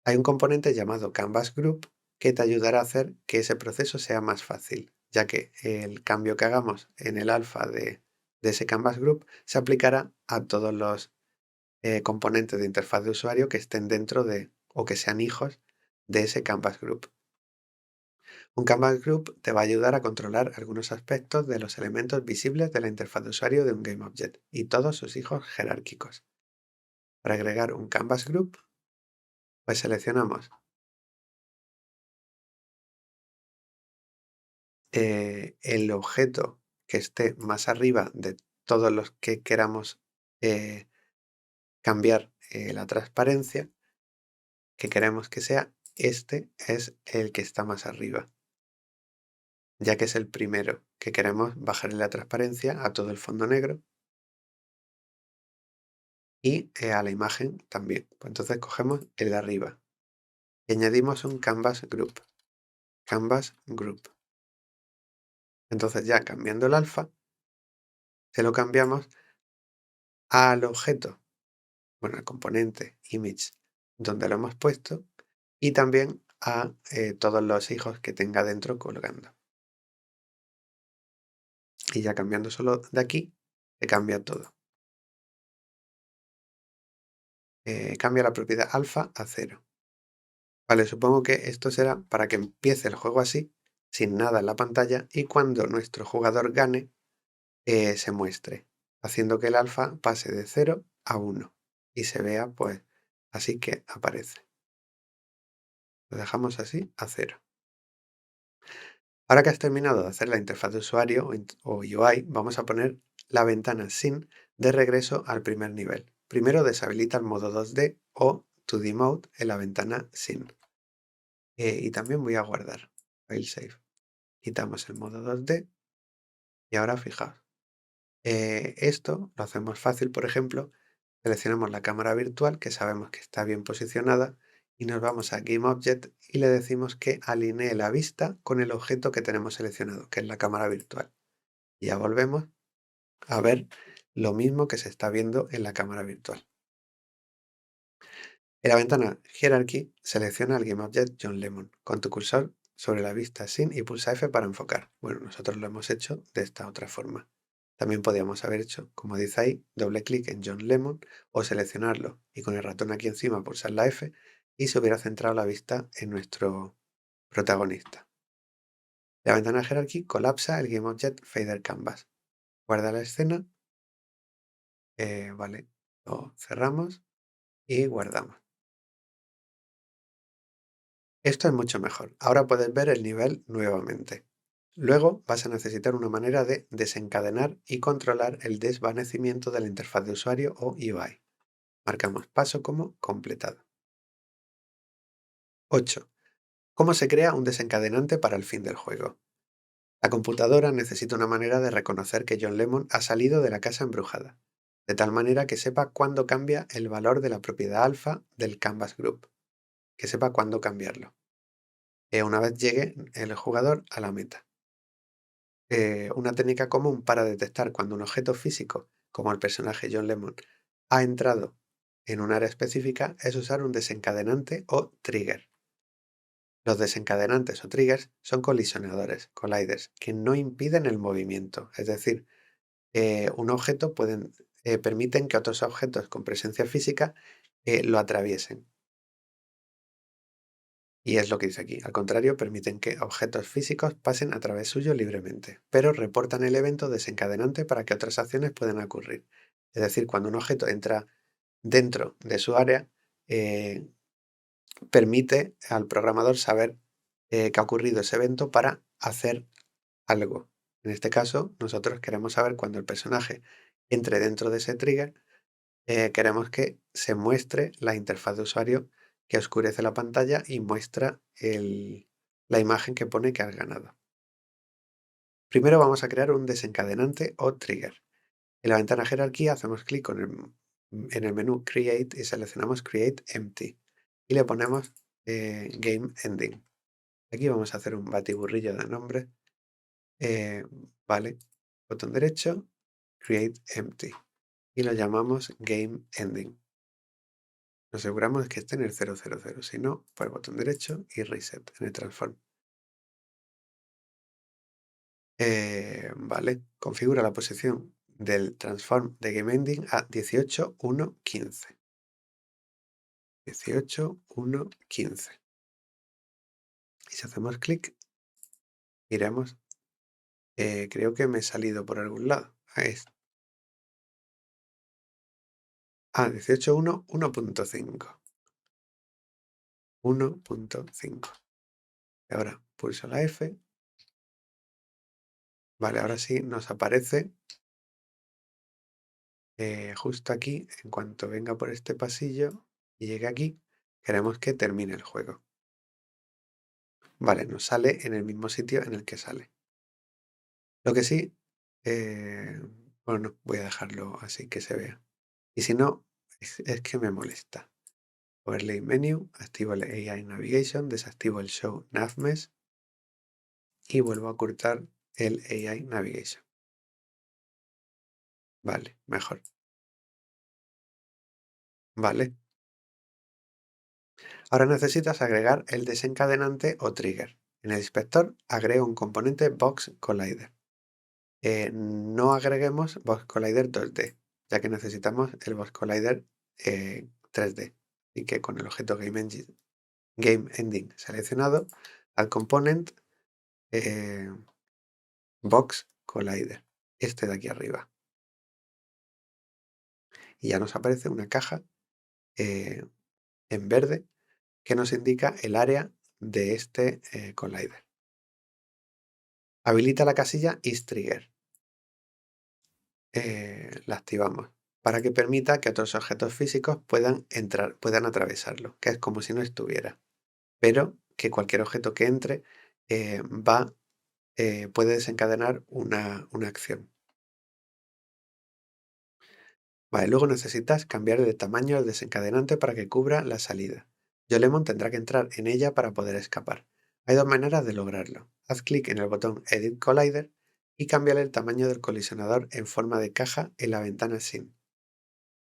Hay un componente llamado Canvas Group que te ayudará a hacer que ese proceso sea más fácil, ya que el cambio que hagamos en el alfa de ese Canvas Group se aplicará a todos los componentes de interfaz de usuario que estén dentro de o que sean hijos de ese Canvas Group. Un Canvas Group te va a ayudar a controlar algunos aspectos de los elementos visibles de la interfaz de usuario de un GameObject y todos sus hijos jerárquicos. Para agregar un Canvas Group, pues seleccionamos el objeto que esté más arriba de todos los que queramos eh, cambiar la transparencia, que queremos que sea, este es el que está más arriba, ya que es el primero que queremos bajarle la transparencia a todo el fondo negro y a la imagen también. Pues entonces cogemos el de arriba y añadimos un Canvas Group. Canvas Group. Entonces ya cambiando el alfa, se lo cambiamos al objeto, bueno, al componente image donde lo hemos puesto y también a todos los hijos que tenga dentro colgando. Y ya cambiando solo de aquí, se cambia todo. Cambia la propiedad alfa a 0. Vale, supongo que esto será para que empiece el juego así, sin nada en la pantalla, y cuando nuestro jugador gane, se muestre, haciendo que el alfa pase de 0 a 1 y se vea pues así que aparece. Lo dejamos así a 0. Ahora que has terminado de hacer la interfaz de usuario o UI, vamos a poner la ventana Scene de regreso al primer nivel. Primero deshabilita el modo 2D o 2D Mode en la ventana Scene. Y también voy a guardar File Save. Quitamos el modo 2D y ahora fijaos. Esto lo hacemos fácil, por ejemplo, seleccionamos la cámara virtual que sabemos que está bien posicionada y nos vamos a GameObject y le decimos que alinee la vista con el objeto que tenemos seleccionado, que es la cámara virtual. Y ya volvemos a ver lo mismo que se está viendo en la cámara virtual. En la ventana Hierarchy, selecciona el GameObject John Lemon con tu cursor sobre la vista Sin y pulsa F para enfocar. Bueno, nosotros lo hemos hecho de esta otra forma. También podríamos haber hecho, como dice ahí, doble clic en John Lemon o seleccionarlo y con el ratón aquí encima pulsar la F y se hubiera centrado la vista en nuestro protagonista. La ventana Hierarchy colapsa el GameObject Fader Canvas. Guarda la escena, vale, lo cerramos y guardamos. Esto es mucho mejor. Ahora puedes ver el nivel nuevamente. Luego vas a necesitar una manera de desencadenar y controlar el desvanecimiento de la interfaz de usuario o UI. Marcamos paso como completado. 8. ¿Cómo se crea un desencadenante para el fin del juego? La computadora necesita una manera de reconocer que John Lemon ha salido de la casa embrujada, de tal manera que sepa cuándo cambia el valor de la propiedad alfa del Canvas Group, que sepa cuándo cambiarlo, una vez llegue el jugador a la meta. Una técnica común para detectar cuando un objeto físico como el personaje John Lemon ha entrado en un área específica, es usar un desencadenante o trigger. Los desencadenantes o triggers son colisionadores, colliders, que no impiden el movimiento. Es decir, un objeto permiten que otros objetos con presencia física lo atraviesen. Y es lo que dice aquí. Al contrario, permiten que objetos físicos pasen a través suyo libremente, pero reportan el evento desencadenante para que otras acciones puedan ocurrir. Es decir, cuando un objeto entra dentro de su área, eh, permite al programador saber que ha ocurrido ese evento para hacer algo. En este caso, nosotros queremos saber cuando el personaje entre dentro de ese trigger, queremos que se muestre la interfaz de usuario que oscurece la pantalla y muestra la imagen que pone que has ganado. Primero vamos a crear un desencadenante o trigger. En la ventana jerarquía hacemos clic en el menú Create y seleccionamos Create Empty y le ponemos Game Ending. Aquí vamos a hacer un batiburrillo de nombres. Vale, botón derecho, Create Empty y lo llamamos Game Ending. Nos aseguramos de que esté en el 000, si no, pues botón derecho y Reset en el Transform. Vale, configura la posición del Transform de Game Ending a 18, 1, 15. 18, 1, 15. Y si hacemos clic, iremos. Creo que me he salido por algún lado. Ahí está. 18, 1, 1.5. 1.5. Y ahora pulso la F. Vale, ahora sí nos aparece justo aquí. En cuanto venga por este pasillo y llegue aquí, queremos que termine el juego. Vale, nos sale en el mismo sitio en el que sale. Lo que sí, bueno, voy a dejarlo así que se vea. Y si no, es que me molesta. Overlay Menu, activo el AI Navigation, desactivo el Show Nav Mesh y vuelvo a ocultar el AI Navigation. Vale, mejor. Vale. Ahora necesitas agregar el desencadenante o trigger. En el inspector agrego un componente Box Collider. No agreguemos Box Collider 2D, ya que necesitamos el Box Collider 3D. Así que con el objeto Game Ending seleccionado, al component Box Collider, este de aquí arriba. Y ya nos aparece una caja en verde que nos indica el área de este collider. Habilita la casilla isTrigger. La activamos para que permita que otros objetos físicos puedan entrar, puedan atravesarlo, que es como si no estuviera. Pero que cualquier objeto que entre puede desencadenar una acción. Vale, luego necesitas cambiar el tamaño del desencadenante para que cubra la salida. Yolemon tendrá que entrar en ella para poder escapar. Hay dos maneras de lograrlo. Haz clic en el botón Edit Collider y cámbiale el tamaño del colisionador en forma de caja en la ventana Scene.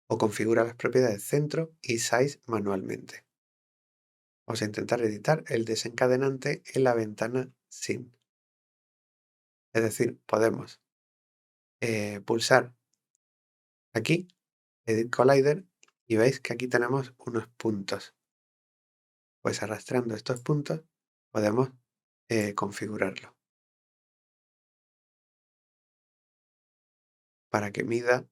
O configura las propiedades centro y size manualmente. Vamos a intentar editar el desencadenante en la ventana Scene. Es decir, podemos pulsar aquí, Edit Collider, y veis que aquí tenemos unos puntos. Pues arrastrando estos puntos podemos configurarlo para que mida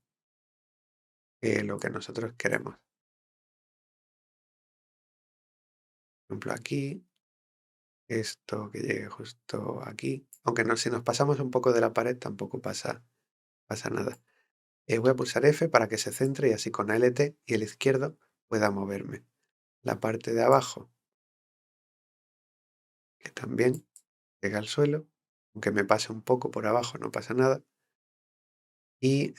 lo que nosotros queremos. Por ejemplo, aquí, esto que llegue justo aquí. Aunque no, si nos pasamos un poco de la pared tampoco pasa nada. Voy a pulsar F para que se centre y así con ALT y el izquierdo pueda moverme. La parte de abajo, que también llega al suelo, aunque me pase un poco por abajo no pasa nada. Y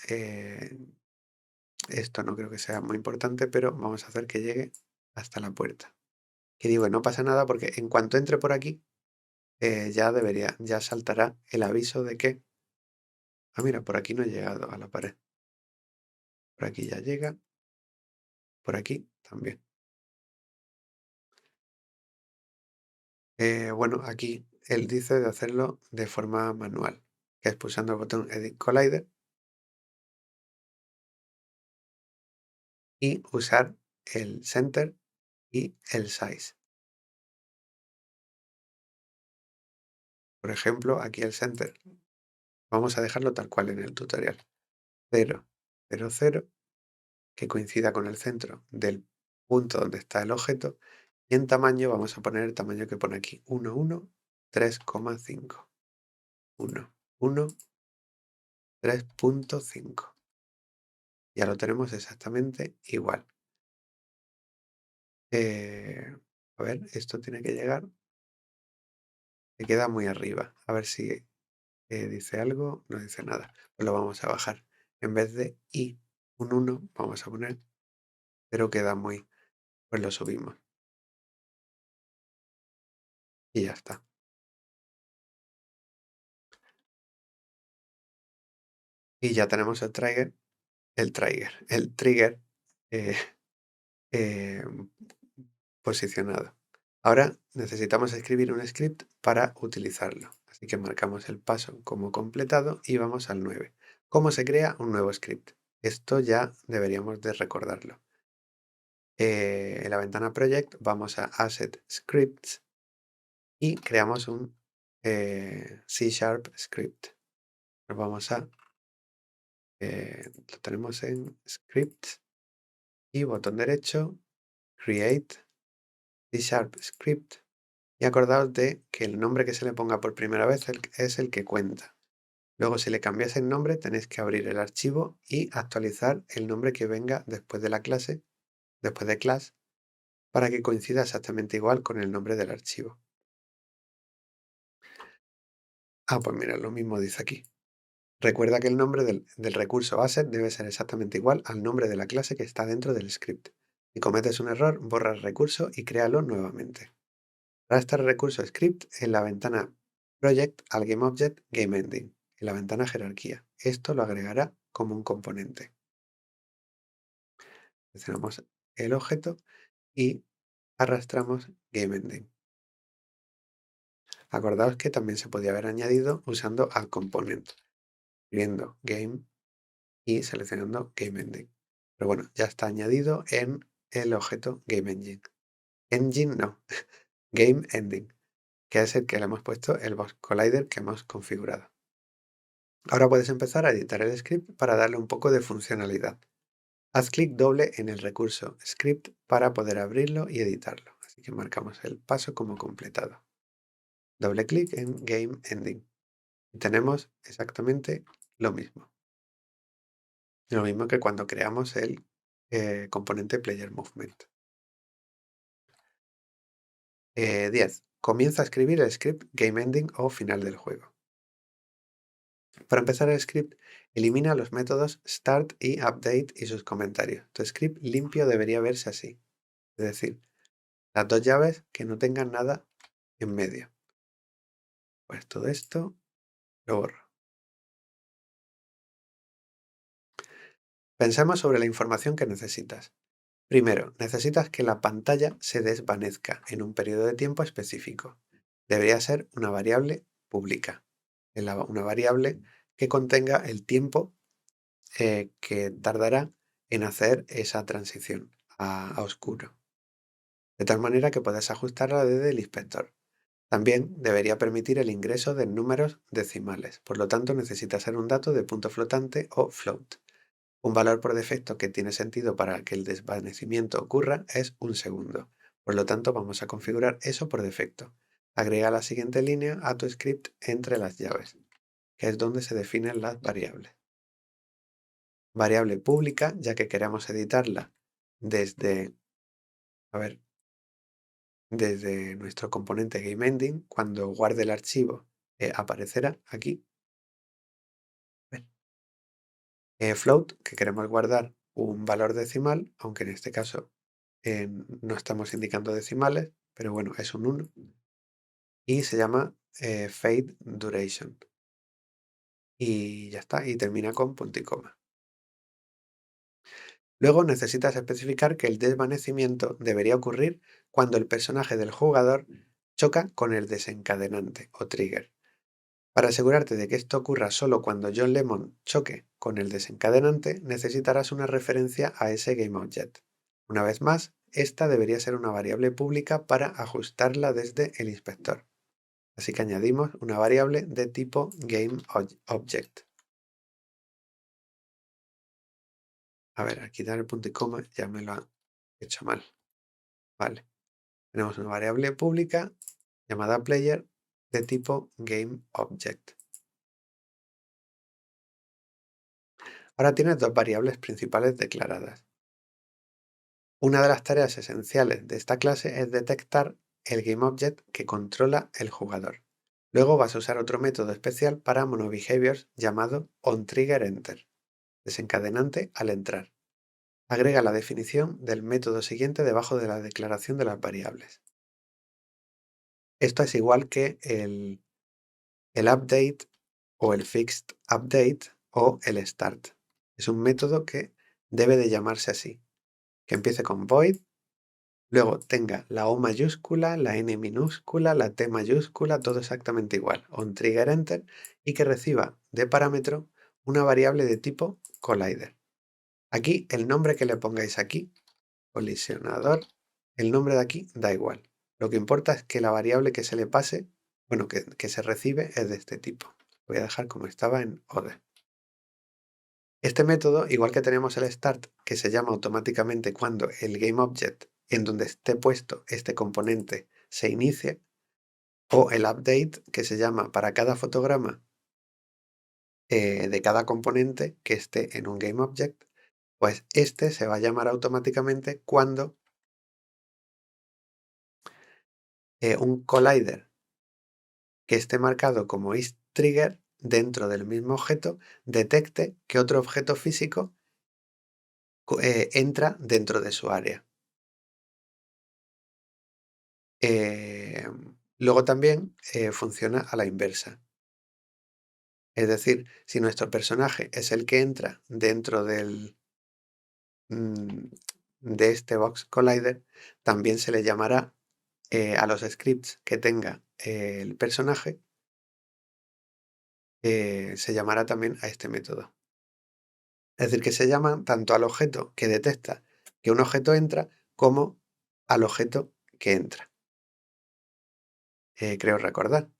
esto no creo que sea muy importante, pero vamos a hacer que llegue hasta la puerta. Y digo, no pasa nada porque en cuanto entre por aquí, ya saltará el aviso de que, mira, por aquí no he llegado a la pared. Por aquí ya llega, por aquí también. Bueno, aquí él dice de hacerlo de forma manual, que es pulsando el botón Edit Collider y usar el Center y el Size. Por ejemplo, aquí el Center, vamos a dejarlo tal cual en el tutorial. 0, 0, 0, que coincida con el centro del punto donde está el objeto. Y en tamaño vamos a poner el tamaño que pone aquí, 1, 1, 3,5. 1, 1, 3,5. Ya lo tenemos exactamente igual. Eh, a ver, esto tiene que llegar. Se queda muy arriba. A ver si dice algo. No dice nada. Pues lo vamos a bajar. En vez de i, un 1, vamos a poner, pero queda muy. Pues lo subimos. Y ya está. Y ya tenemos el trigger eh, eh, posicionado. Ahora necesitamos escribir un script para utilizarlo. Así que marcamos el paso como completado y vamos al 9. ¿Cómo se crea un nuevo script? Esto ya deberíamos de recordarlo. En la ventana Project vamos a Asset Scripts y creamos un C# script. Nos vamos a, lo tenemos en Scripts y botón derecho, Create C# script. Y acordaos de que el nombre que se le ponga por primera vez es el que cuenta. Luego, si le cambias el nombre, tenéis que abrir el archivo y actualizar el nombre que venga después de la clase, después de class, para que coincida exactamente igual con el nombre del archivo. Pues mira, lo mismo dice aquí. Recuerda que el nombre del recurso asset debe ser exactamente igual al nombre de la clase que está dentro del script. Si cometes un error, borra el recurso y créalo nuevamente. Arrastra el recurso script en la ventana Project al GameObject GameEnding, en la ventana Jerarquía. Esto lo agregará como un componente. Seleccionamos el objeto y arrastramos GameEnding. Acordaos que también se podía haber añadido usando al component, escribiendo Game y seleccionando GameEnding. Pero bueno, ya está añadido en el objeto GameEngine. Engine no, GameEnding, que es el que le hemos puesto el Box Collider que hemos configurado. Ahora puedes empezar a editar el script para darle un poco de funcionalidad. Haz clic doble en el recurso Script para poder abrirlo y editarlo. Así que marcamos el paso como completado. Doble clic en Game Ending. Y tenemos exactamente lo mismo. Lo mismo que cuando creamos el componente Player Movement. 10. Comienza a escribir el script Game Ending o final del juego. Para empezar el script, elimina los métodos start y update y sus comentarios. Tu script limpio debería verse así. Es decir, las dos llaves que no tengan nada en medio. Pues todo esto lo borro. Pensemos sobre la información que necesitas. Primero, necesitas que la pantalla se desvanezca en un periodo de tiempo específico. Debería ser una variable pública, una variable que contenga el tiempo que tardará en hacer esa transición a oscuro, de tal manera que puedas ajustarla desde el inspector. También debería permitir el ingreso de números decimales, por lo tanto necesita ser un dato de punto flotante o float. Un valor por defecto que tiene sentido para que el desvanecimiento ocurra es un segundo. Por lo tanto, vamos a configurar eso por defecto. Agrega la siguiente línea a tu script entre las llaves, que es donde se definen las variables. Variable pública, ya que queremos editarla desde, a ver, desde nuestro componente GameEnding, cuando guarde el archivo, aparecerá aquí. Float, que queremos guardar un valor decimal, aunque en este caso no estamos indicando decimales, pero bueno, es un 1. Y se llama fade duration. Y ya está, y termina con punto y coma. Luego necesitas especificar que el desvanecimiento debería ocurrir cuando el personaje del jugador choca con el desencadenante o trigger. Para asegurarte de que esto ocurra solo cuando John Lemon choque con el desencadenante, necesitarás una referencia a ese GameObject. Una vez más, esta debería ser una variable pública para ajustarla desde el inspector. Así que añadimos una variable de tipo GameObject. A ver, al quitar el punto y coma ya me lo ha hecho mal. Vale, tenemos una variable pública llamada player de tipo GameObject. Ahora tienes dos variables principales declaradas. Una de las tareas esenciales de esta clase es detectar el GameObject que controla el jugador. Luego vas a usar otro método especial para MonoBehaviors llamado onTriggerEnter, desencadenante al entrar. Agrega la definición del método siguiente debajo de la declaración de las variables. Esto es igual que el update o el fixed update o el start. Es un método que debe de llamarse así, que empiece con void, luego tenga la O mayúscula, la N minúscula, la T mayúscula, todo exactamente igual, onTriggerEnter, y que reciba de parámetro una variable de tipo collider. Aquí el nombre que le pongáis aquí, colisionador, el nombre de aquí da igual. Lo que importa es que la variable que se le pase, bueno, que se recibe es de este tipo. Voy a dejar como estaba en ODE. Este método, igual que tenemos el start, que se llama automáticamente cuando el GameObject en donde esté puesto este componente se inicie, o el update, que se llama para cada fotograma de cada componente que esté en un GameObject, pues este se va a llamar automáticamente cuando un collider que esté marcado como isTrigger dentro del mismo objeto detecte que otro objeto físico entra dentro de su área. Luego también funciona a la inversa. Es decir, si nuestro personaje es el que entra dentro mm, de este Box Collider, también se le llamará a los scripts que tenga el personaje, se llamará también a este método. Es decir, que se llaman tanto al objeto que detecta que un objeto entra como al objeto que entra. Creo recordar.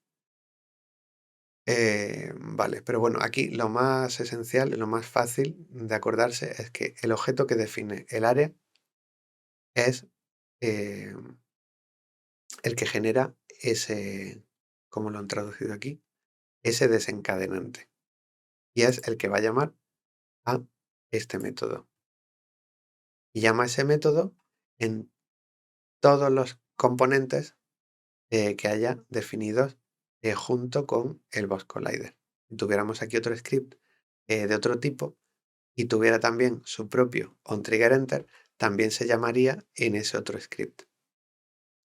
Vale, pero bueno, aquí lo más esencial, lo más fácil de acordarse es que el objeto que define el área es eh, el que genera ese, ¿cómo lo han traducido aquí? Ese desencadenante. Y es el que va a llamar a este método. Y llama a ese método en todos los componentes que haya definidos junto con el Box Collider. Si tuviéramos aquí otro script de otro tipo y tuviera también su propio onTriggerEnter, también se llamaría en ese otro script.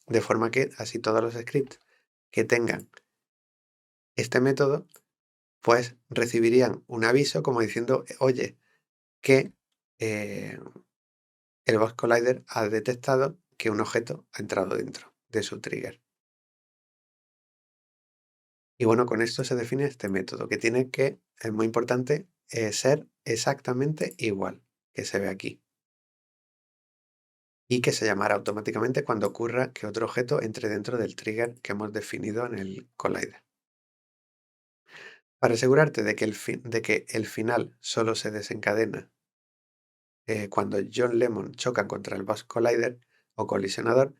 De forma que así todos los scripts que tengan este método, pues recibirían un aviso como diciendo, oye, que eh, el Box Collider ha detectado que un objeto ha entrado dentro de su trigger. Y bueno, con esto se define este método, que tiene que, es muy importante, ser exactamente igual que se ve aquí. Y que se llamará automáticamente cuando ocurra que otro objeto entre dentro del trigger que hemos definido en el collider. Para asegurarte de que el final solo se desencadena cuando John Lemon choca contra el Box Collider o colisionador,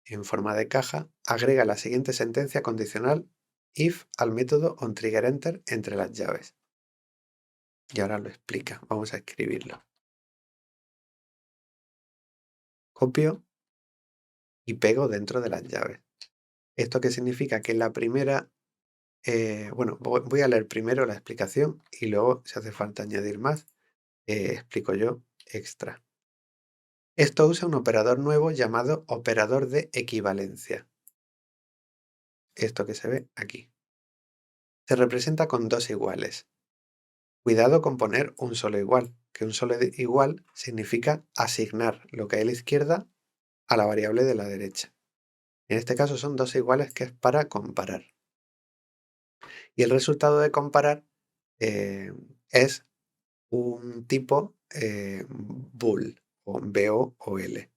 en forma de caja, agrega la siguiente sentencia condicional if al método onTriggerEnter entre las llaves. Y ahora lo explica. Vamos a escribirlo. Copio y pego dentro de las llaves. ¿Esto qué significa? Que la primera... bueno, voy a leer primero la explicación y luego, si hace falta añadir más, explico yo extra. Esto usa un operador nuevo llamado operador de equivalencia. Esto que se ve aquí. Se representa con dos iguales. Cuidado con poner un solo igual, que un solo igual significa asignar lo que hay a la izquierda a la variable de la derecha. En este caso son dos iguales que es para comparar. Y el resultado de comparar eh, es un tipo bool o BO o L,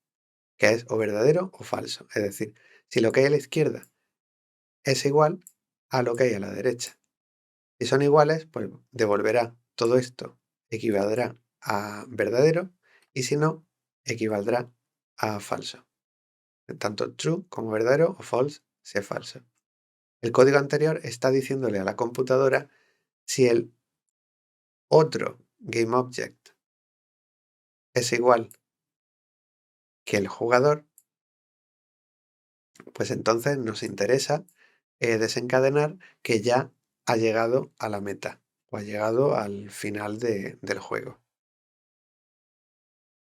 que es o verdadero o falso. Es decir, si lo que hay a la izquierda es igual a lo que hay a la derecha. Si son iguales, pues devolverá todo esto, equivaldrá a verdadero, y si no, equivaldrá a falso. Tanto true como verdadero o false si es falso. El código anterior está diciéndole a la computadora si el otro GameObject es igual que el jugador, pues entonces nos interesa desencadenar que ya ha llegado a la meta o ha llegado al final del juego.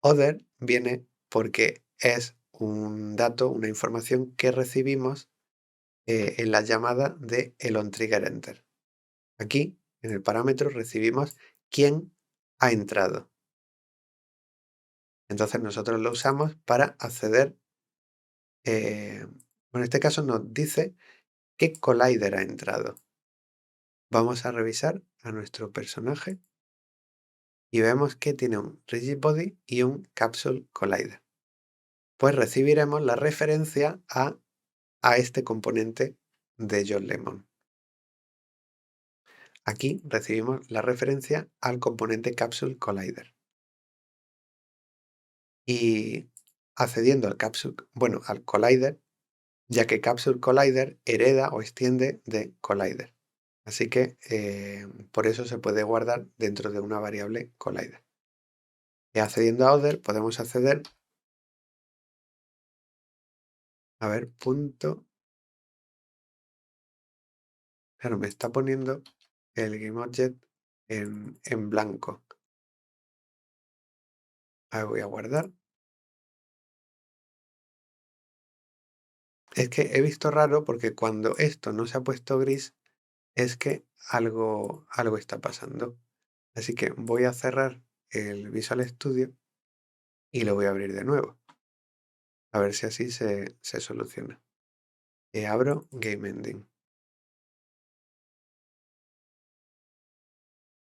Other viene porque es un dato, una información que recibimos en la llamada de el onTriggerEnter. Aquí, en el parámetro, recibimos quién ha entrado. Entonces nosotros lo usamos para acceder, en este caso nos dice qué collider ha entrado. Vamos a revisar a nuestro personaje y vemos que tiene un Rigid Body y un Capsule Collider. Pues recibiremos la referencia a este componente de John Lemon. Aquí recibimos la referencia al componente Capsule Collider. Y accediendo al Collider, ya que Capsule Collider hereda o extiende de Collider. Así que por eso se puede guardar dentro de una variable Collider. Y accediendo a Other podemos acceder, a ver, punto. Claro, me está poniendo el GameObject en blanco. Ahora voy a guardar. Es que he visto raro porque cuando esto no se ha puesto gris es que algo está pasando. Así que voy a cerrar el Visual Studio y lo voy a abrir de nuevo. A ver si así se soluciona. Abro Game Engine.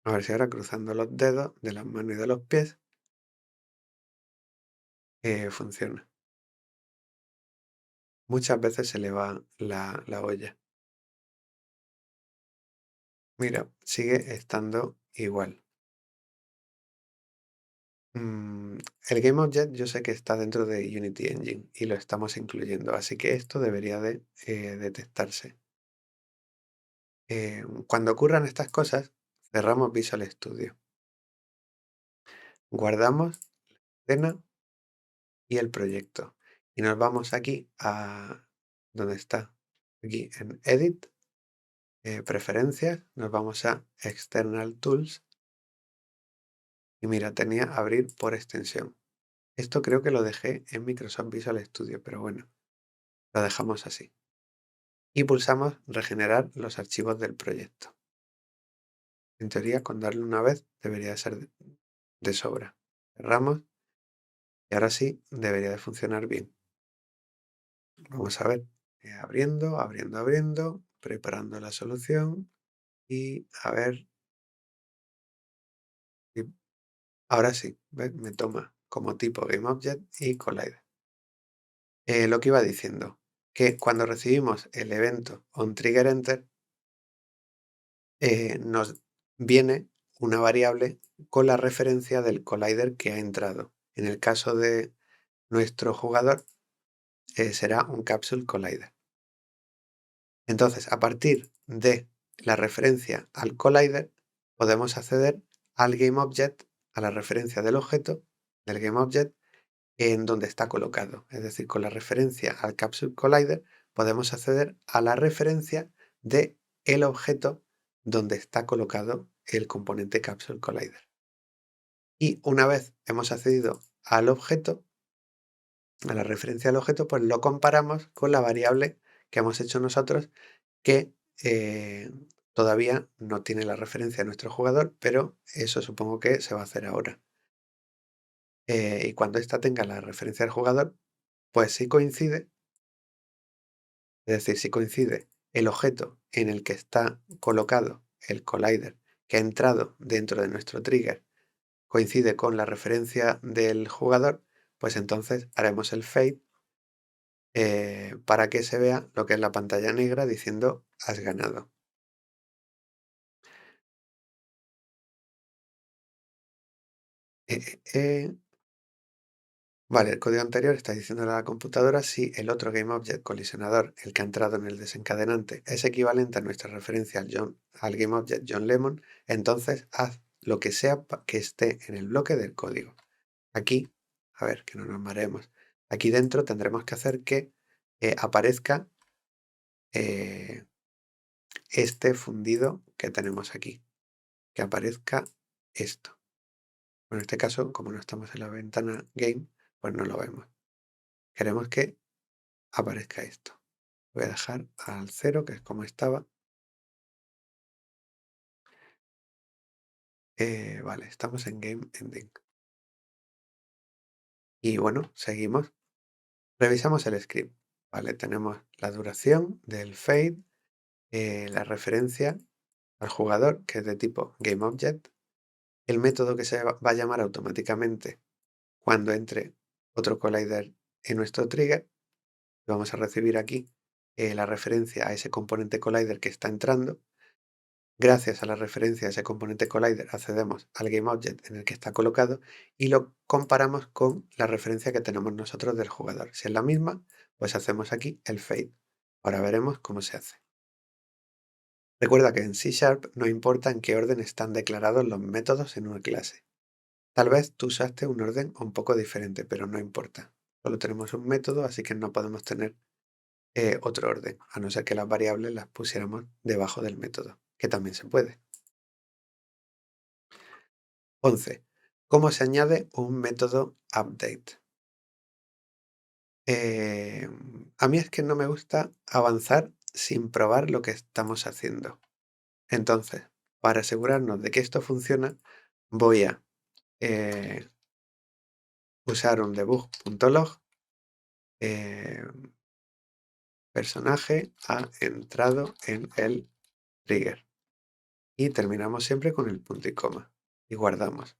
A ver si ahora cruzando los dedos de las manos y de los pies funciona. Muchas veces se le va la olla. Mira, sigue estando igual. Mm, el GameObject yo sé que está dentro de Unity Engine y lo estamos incluyendo, así que esto debería de detectarse. Cuando ocurran estas cosas, cerramos Visual Studio. Guardamos la escena y el proyecto. Y nos vamos aquí a donde está, aquí en Edit, Preferencias, nos vamos a External Tools y mira, tenía abrir por extensión. Esto creo que lo dejé en Microsoft Visual Studio, pero bueno, lo dejamos así. Y pulsamos Regenerar los archivos del proyecto. En teoría, con darle una vez debería ser de sobra. Cerramos y ahora sí debería de funcionar bien. Vamos a ver, abriendo, preparando la solución y a ver, y ahora sí, ¿ves? Me toma como tipo GameObject y Collider. Lo que iba diciendo, que cuando recibimos el evento onTriggerEnter, nos viene una variable con la referencia del collider que ha entrado. En el caso de nuestro jugador, será un Capsule Collider. Entonces, a partir de la referencia al collider, podemos acceder al GameObject, a la referencia del objeto, del GameObject, en donde está colocado. Es decir, con la referencia al Capsule Collider, podemos acceder a la referencia de el objeto donde está colocado el componente Capsule Collider. Y una vez hemos accedido al objeto, a la referencia del objeto, pues lo comparamos con la variable que hemos hecho nosotros que Todavía no tiene la referencia a nuestro jugador, pero eso supongo que se va a hacer ahora. Y cuando ésta tenga la referencia al jugador, pues si coincide, es decir, si coincide el objeto en el que está colocado el collider que ha entrado dentro de nuestro trigger, coincide con la referencia del jugador, pues entonces haremos el fade para que se vea lo que es la pantalla negra diciendo has ganado. Eh, eh, eh, Vale, el código anterior está diciendo a la computadora si el otro GameObject colisionador, el que ha entrado en el desencadenante, es equivalente a nuestra referencia al GameObject John Lemon, entonces haz lo que sea que esté en el bloque del código. Aquí, a ver, que no nos mareemos. Aquí dentro tendremos que hacer que aparezca eh, este fundido que tenemos aquí, que aparezca esto. En este caso, como no estamos en la ventana Game, pues no lo vemos. Queremos que aparezca esto. Voy a dejar al 0, que es como estaba. Vale, estamos en Game Ending. Y bueno, seguimos. Revisamos el script. Vale, tenemos la duración del fade, la referencia al jugador, que es de tipo GameObject, el método que se va a llamar automáticamente cuando entre otro collider en nuestro trigger. Vamos a recibir aquí la referencia a ese componente collider que está entrando. Gracias a la referencia a ese componente collider accedemos al GameObject en el que está colocado y lo comparamos con la referencia que tenemos nosotros del jugador. Si es la misma, pues hacemos aquí el fade. Ahora veremos cómo se hace. Recuerda que en C# no importa en qué orden están declarados los métodos en una clase. Tal vez tú usaste un orden un poco diferente, pero no importa. Solo tenemos un método, así que no podemos tener otro orden, a no ser que las variables las pusiéramos debajo del método, que también se puede. 11. ¿Cómo se añade un método update? A mí es que no me gusta avanzar sin probar lo que estamos haciendo. Entonces, para asegurarnos de que esto funciona, voy a eh, usar un debug.log. Personaje ha entrado en el trigger. Y terminamos siempre con el punto y coma. Y guardamos.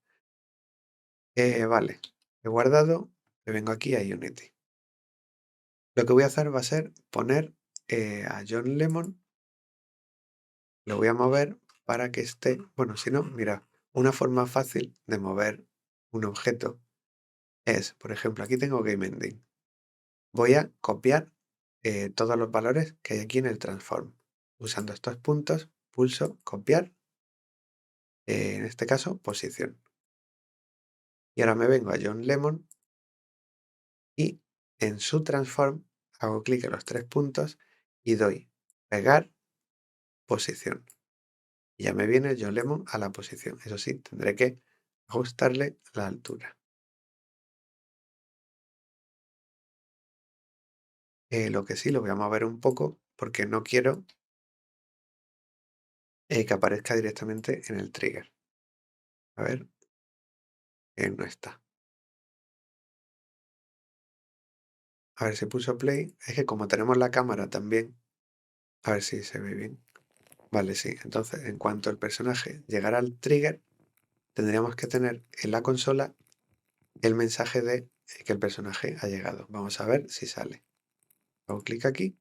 Vale, he guardado, me vengo aquí a Unity. Lo que voy a hacer va a ser poner a John Lemon, lo voy a mover para que esté, bueno, si no, mira, una forma fácil de mover un objeto es, por ejemplo, aquí tengo Game Ending. Voy a copiar todos los valores que hay aquí en el transform. Usando estos puntos, pulso copiar, en este caso, posición. Y ahora me vengo a John Lemon y en su transform hago clic en los tres puntos y doy pegar posición. Y ya me viene John Lemon a la posición. Eso sí, tendré que ajustarle la altura. Lo que sí, lo voy a mover un poco porque no quiero que aparezca directamente en el trigger. A ver, no está. A ver si puso play. Es que como tenemos la cámara también, a ver si se ve bien. Vale, sí. Entonces, en cuanto el personaje llegara al trigger, tendríamos que tener en la consola el mensaje de que el personaje ha llegado. Vamos a ver si sale. Hago clic aquí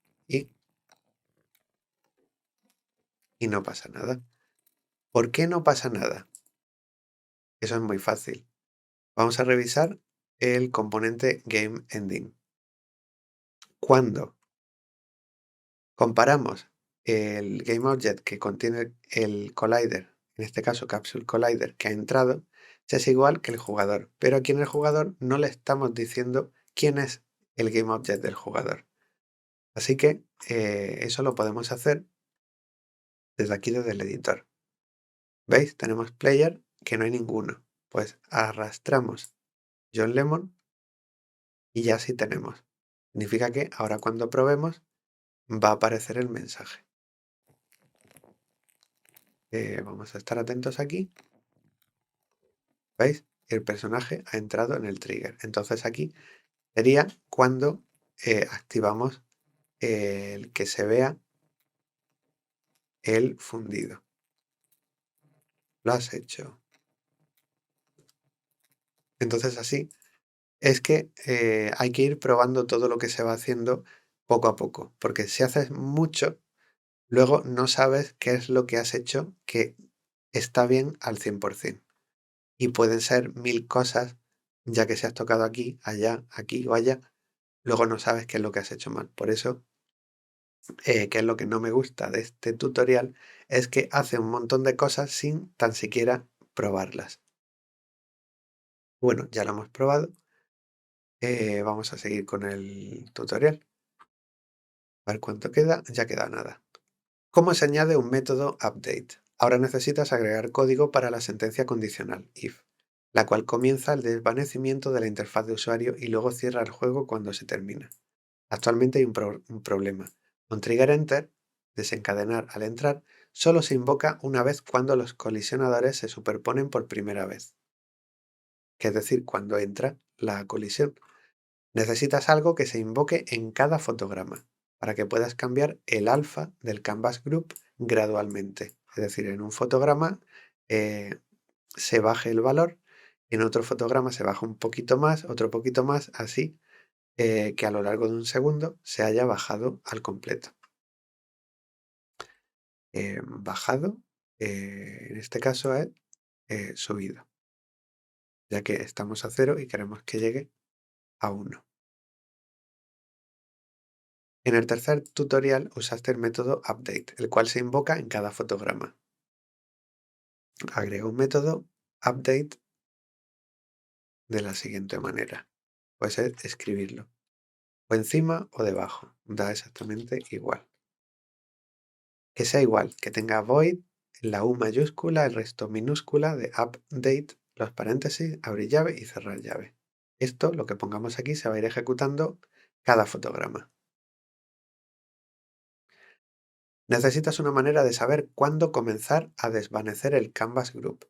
y no pasa nada. ¿Por qué no pasa nada? Eso es muy fácil. Vamos a revisar el componente GameEnding. Cuando comparamos el GameObject que contiene el collider, en este caso Capsule Collider, que ha entrado, se es igual que el jugador. Pero aquí en el jugador no le estamos diciendo quién es el GameObject del jugador. Así que eso lo podemos hacer desde aquí, desde el editor. ¿Veis? Tenemos player que no hay ninguno. Pues arrastramos John Lemon y ya sí tenemos. Significa que ahora cuando probemos va a aparecer el mensaje. Vamos a estar atentos aquí. ¿Veis? El personaje ha entrado en el trigger. Entonces aquí sería cuando activamos el que se vea el fundido. Lo has hecho. Entonces así es que hay que ir probando todo lo que se va haciendo poco a poco, porque si haces mucho, luego no sabes qué es lo que has hecho que está bien al 100%. Y pueden ser 1000 cosas, ya que si has tocado aquí, allá, aquí o allá, luego no sabes qué es lo que has hecho mal. Por eso, que es lo que no me gusta de este tutorial, es que hace un montón de cosas sin tan siquiera probarlas. Bueno, ya lo hemos probado. Vamos a seguir con el tutorial. A ver cuánto queda. Ya queda nada. ¿Cómo se añade un método update? Ahora necesitas agregar código para la sentencia condicional if, la cual comienza el desvanecimiento de la interfaz de usuario y luego cierra el juego cuando se termina. Actualmente hay un problema. Con trigger enter, desencadenar al entrar, solo se invoca una vez cuando los colisionadores se superponen por primera vez, que es decir, cuando entra la colisión. Necesitas algo que se invoque en cada fotograma para que puedas cambiar el alfa del canvas group gradualmente. Es decir, en un fotograma eh, se baje el valor, en otro fotograma se baja un poquito más, otro poquito más, así que a lo largo de un segundo se haya bajado al completo. Bajado, en este caso es subido, ya que estamos a 0 y queremos que llegue a 1. En el tercer tutorial usaste el método update, el cual se invoca en cada fotograma. Agrega un método update de la siguiente manera. Puedes escribirlo o encima o debajo, da exactamente igual. Que sea igual, que tenga void, la U mayúscula, el resto minúscula de update, los paréntesis, abrir llave y cerrar llave. Esto, lo que pongamos aquí, se va a ir ejecutando cada fotograma. Necesitas una manera de saber cuándo comenzar a desvanecer el Canvas Group.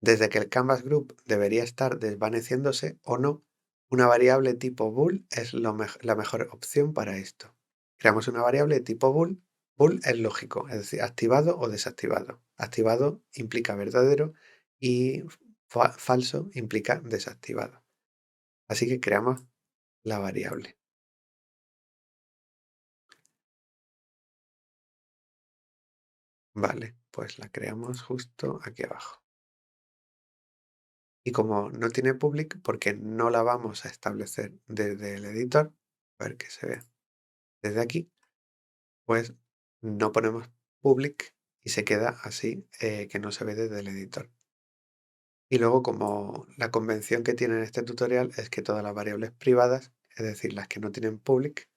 Desde que el Canvas Group debería estar desvaneciéndose o no, una variable tipo bool es la mejor opción para esto. Creamos una variable tipo bool. Bool es lógico, es decir, activado o desactivado. Activado implica verdadero y falso implica desactivado. Así que creamos la variable. Vale, pues la creamos justo aquí abajo. Y como no tiene public, porque no la vamos a establecer desde el editor, a ver que se vea desde aquí, pues no ponemos public y se queda así que no se ve desde el editor. Y luego, como la convención que tiene este tutorial es que todas las variables privadas, es decir, las que no tienen public,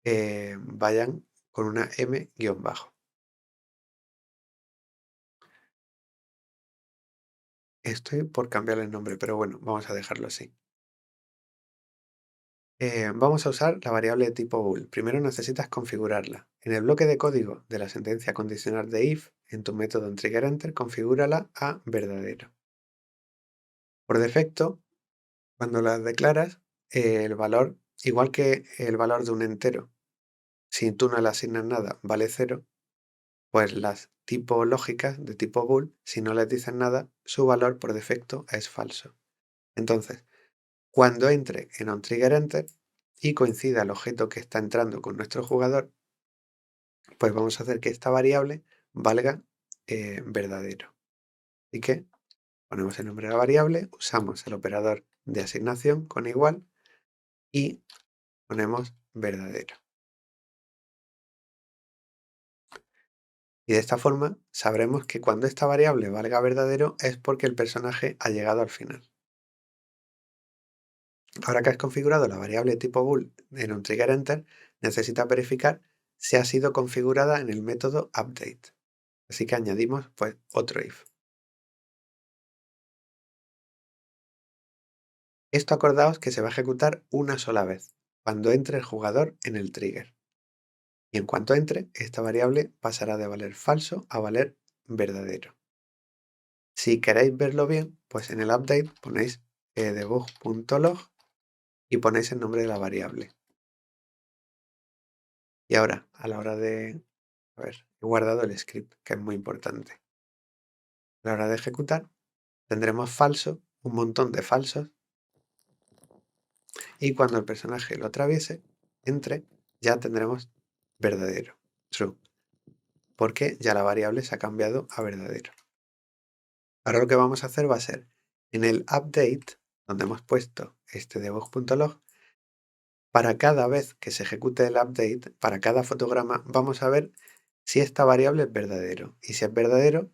vayan con una m-bajo. Estoy por cambiarle el nombre, pero bueno, vamos a dejarlo así. Vamos a usar la variable de tipo bool. Primero necesitas configurarla. En el bloque de código de la sentencia condicional de if, en tu método en trigger enter, configúrala a verdadero. Por defecto, cuando las declaras, el valor, igual que el valor de un entero, si tú no le asignas nada, vale 0, pues las tipo lógicas de tipo bool, si no les dices nada, su valor por defecto es falso. Entonces, cuando entre en onTriggerEnter y coincida el objeto que está entrando con nuestro jugador, pues vamos a hacer que esta variable valga verdadero. Así que ponemos el nombre de la variable, usamos el operador de asignación con igual y ponemos verdadero. Y de esta forma sabremos que cuando esta variable valga verdadero es porque el personaje ha llegado al final. Ahora que has configurado la variable tipo bool en onTriggerEnter, necesitas verificar si ha sido configurada en el método update. Así que añadimos pues otro if. Esto acordaos que se va a ejecutar una sola vez, cuando entre el jugador en el trigger. Y en cuanto entre, esta variable pasará de valer falso a valer verdadero. Si queréis verlo bien, pues en el update ponéis debug.log y ponéis el nombre de la variable. Y ahora, a la hora de... A ver, he guardado el script, que es muy importante. A la hora de ejecutar, tendremos falso, un montón de falsos, y cuando el personaje lo atraviese, entre, ya tendremos verdadero, true, porque ya la variable se ha cambiado a verdadero. Ahora lo que vamos a hacer va a ser, en el update, donde hemos puesto este debug.log, para cada vez que se ejecute el update, para cada fotograma, vamos a ver si esta variable es verdadero. Y si es verdadero,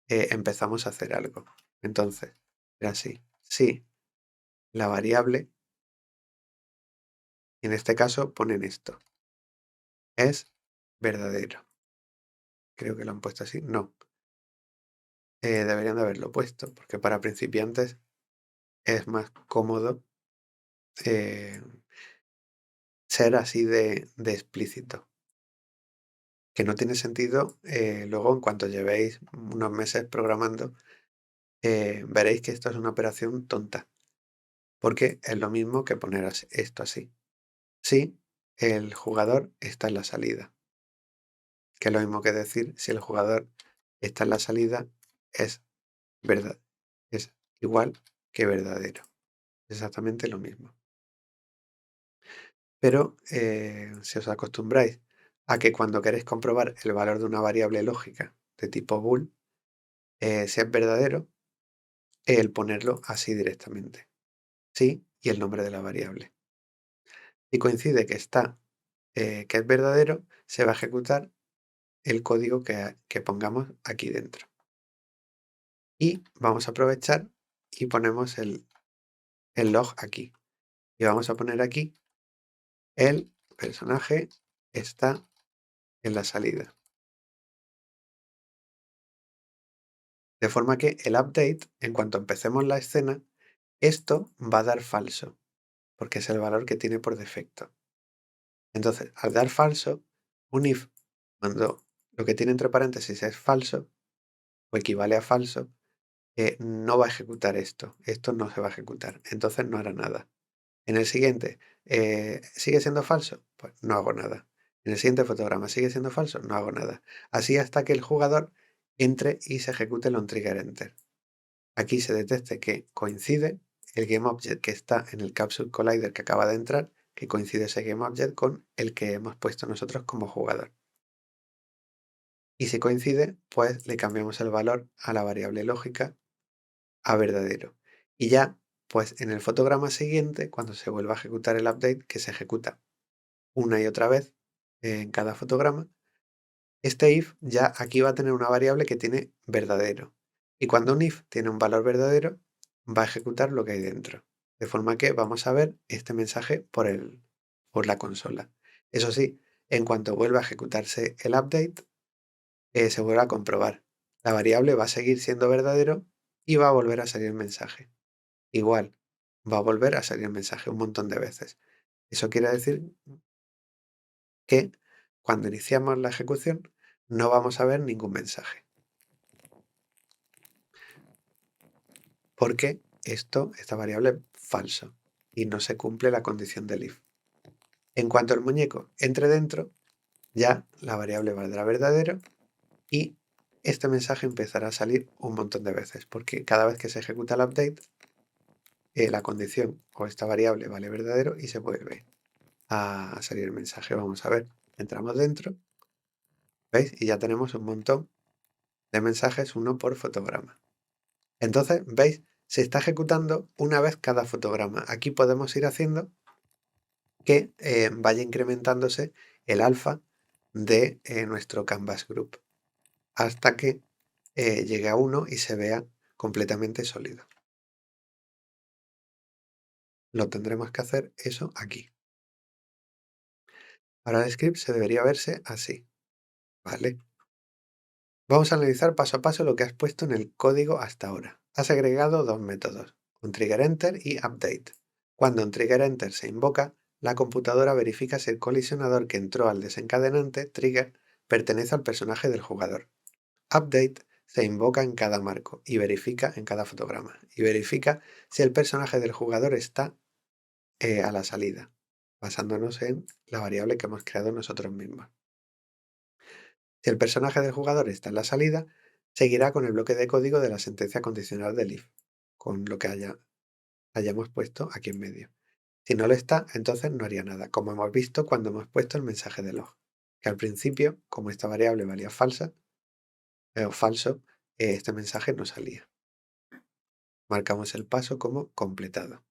empezamos a hacer algo. Entonces, era así. Si la variable, en este caso ponen esto, es verdadero. Creo que lo han puesto así. No. Deberían de haberlo puesto, porque para principiantes es más cómodo eh, ser así de explícito. Que no tiene sentido, luego en cuanto llevéis unos meses programando, veréis que esto es una operación tonta, porque es lo mismo que poner esto así. Si el jugador está en la salida, que es lo mismo que decir si el jugador está en la salida es verdad, es igual que verdadero, exactamente lo mismo. Pero si os acostumbráis a que cuando queréis comprobar el valor de una variable lógica de tipo bool, si es verdadero, el ponerlo así directamente. Sí y el nombre de la variable. Si coincide que que es verdadero, se va a ejecutar el código que pongamos aquí dentro. Y vamos a aprovechar y ponemos el log aquí. Y vamos a poner aquí el personaje está en la salida. De forma que el update, en cuanto empecemos la escena, esto va a dar falso, porque es el valor que tiene por defecto. Entonces, al dar falso, un if, cuando lo que tiene entre paréntesis es falso, o equivale a falso, no va a ejecutar esto. Esto no se va a ejecutar. Entonces no hará nada. En el siguiente, ¿sigue siendo falso? Pues no hago nada. En el siguiente fotograma, ¿sigue siendo falso? No hago nada. Así hasta que el jugador entre y se ejecute el onTriggerEnter. Aquí se detecte que coincide el GameObject que está en el Capsule Collider que acaba de entrar, que coincide ese GameObject con el que hemos puesto nosotros como jugador. Y si coincide, pues le cambiamos el valor a la variable lógica a verdadero. Y ya, pues en el fotograma siguiente, cuando se vuelva a ejecutar el update, que se ejecuta una y otra vez en cada fotograma, este if ya aquí va a tener una variable que tiene verdadero. Y cuando un if tiene un valor verdadero, va a ejecutar lo que hay dentro. De forma que vamos a ver este mensaje por la consola. Eso sí, en cuanto vuelva a ejecutarse el update, se vuelve a comprobar. La variable va a seguir siendo verdadero y va a volver a salir el mensaje. Igual, va a volver a salir el mensaje un montón de veces. Eso quiere decir que cuando iniciamos la ejecución no vamos a ver ningún mensaje. Porque esta variable es falso y no se cumple la condición del if. En cuanto el muñeco entre dentro, ya la variable valdrá verdadero y este mensaje empezará a salir un montón de veces, porque cada vez que se ejecuta el update, la condición o esta variable vale verdadero y se vuelve a salir el mensaje. Vamos a ver, entramos dentro, ¿veis? Y ya tenemos un montón de mensajes, uno por fotograma. Entonces, ¿veis? Se está ejecutando una vez cada fotograma. Aquí podemos ir haciendo que vaya incrementándose el alfa de nuestro Canvas Group hasta que llegue a 1 y se vea completamente sólido. Lo tendremos que hacer eso aquí. Ahora el script se debería verse así, ¿vale? Vamos a analizar paso a paso lo que has puesto en el código hasta ahora. Has agregado dos métodos, onTriggerEnter y update. Cuando onTriggerEnter se invoca, la computadora verifica si el colisionador que entró al desencadenante, trigger, pertenece al personaje del jugador. Update se invoca en cada marco y verifica en cada fotograma. Y verifica si el personaje del jugador está a la salida, basándonos en la variable que hemos creado nosotros mismos. Si el personaje del jugador está en la salida, seguirá con el bloque de código de la sentencia condicional del if, con lo que hayamos puesto aquí en medio. Si no lo está, entonces no haría nada, como hemos visto cuando hemos puesto el mensaje de log, que al principio, como esta variable valía falsa o falso, este mensaje no salía. Marcamos el paso como completado.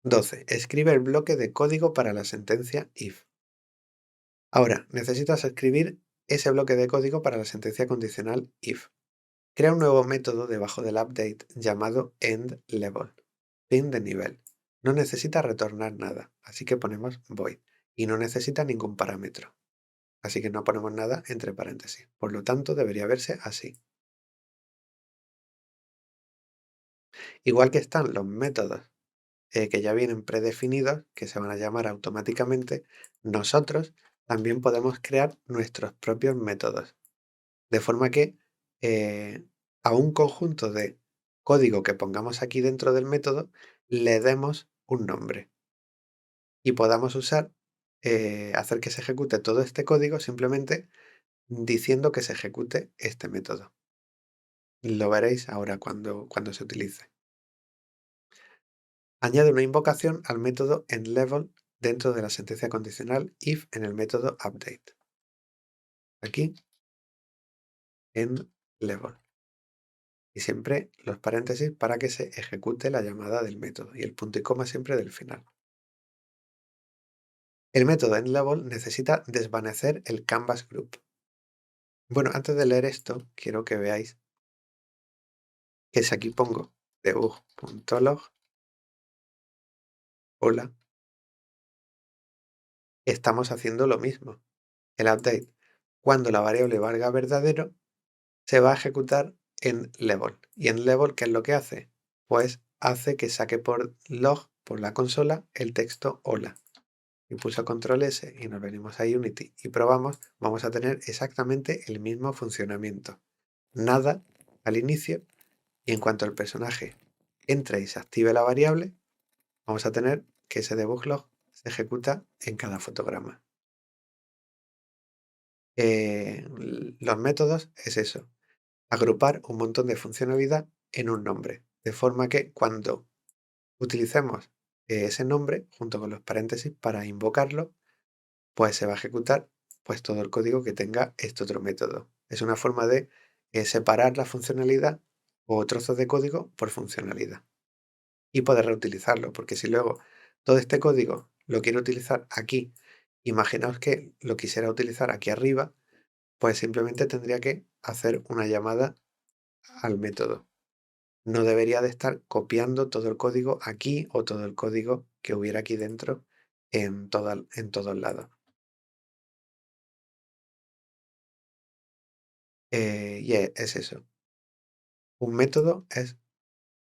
12. Escribe el bloque de código para la sentencia if. Ahora, necesitas escribir ese bloque de código para la sentencia condicional if. Crea un nuevo método debajo del update llamado endLevel, fin de nivel. No necesita retornar nada, así que ponemos void. Y no necesita ningún parámetro, así que no ponemos nada entre paréntesis. Por lo tanto, debería verse así. Igual que están los métodos que ya vienen predefinidos, que se van a llamar automáticamente, nosotros también podemos crear nuestros propios métodos. De forma que a un conjunto de código que pongamos aquí dentro del método le demos un nombre y podamos hacer que se ejecute todo este código simplemente diciendo que se ejecute este método. Lo veréis ahora cuando se utilice. Añade una invocación al método endLevel dentro de la sentencia condicional if en el método update. Aquí, endLevel. Y siempre los paréntesis para que se ejecute la llamada del método y el punto y coma siempre del final. El método endLevel necesita desvanecer el canvas group. Bueno, antes de leer esto, quiero que veáis que si aquí pongo debug.log, hola, estamos haciendo lo mismo. El update, cuando la variable valga verdadero, se va a ejecutar en level. ¿Y en level qué es lo que hace? Pues hace que saque por log, por la consola, el texto hola. Y pulso control S y nos venimos a Unity y probamos, vamos a tener exactamente el mismo funcionamiento. Nada al inicio y en cuanto el personaje entre y se active la variable, vamos a tener que ese debug log se ejecuta en cada fotograma. Los métodos es eso, agrupar un montón de funcionalidad en un nombre, de forma que cuando utilicemos ese nombre junto con los paréntesis para invocarlo, pues se va a ejecutar pues todo el código que tenga este otro método. Es una forma de separar la funcionalidad o trozos de código por funcionalidad y poder reutilizarlo, porque si luego todo este código lo quiero utilizar aquí, imaginaos que lo quisiera utilizar aquí arriba, pues simplemente tendría que hacer una llamada al método. No debería de estar copiando todo el código aquí o todo el código que hubiera aquí dentro en todos lados. Es eso. Un método es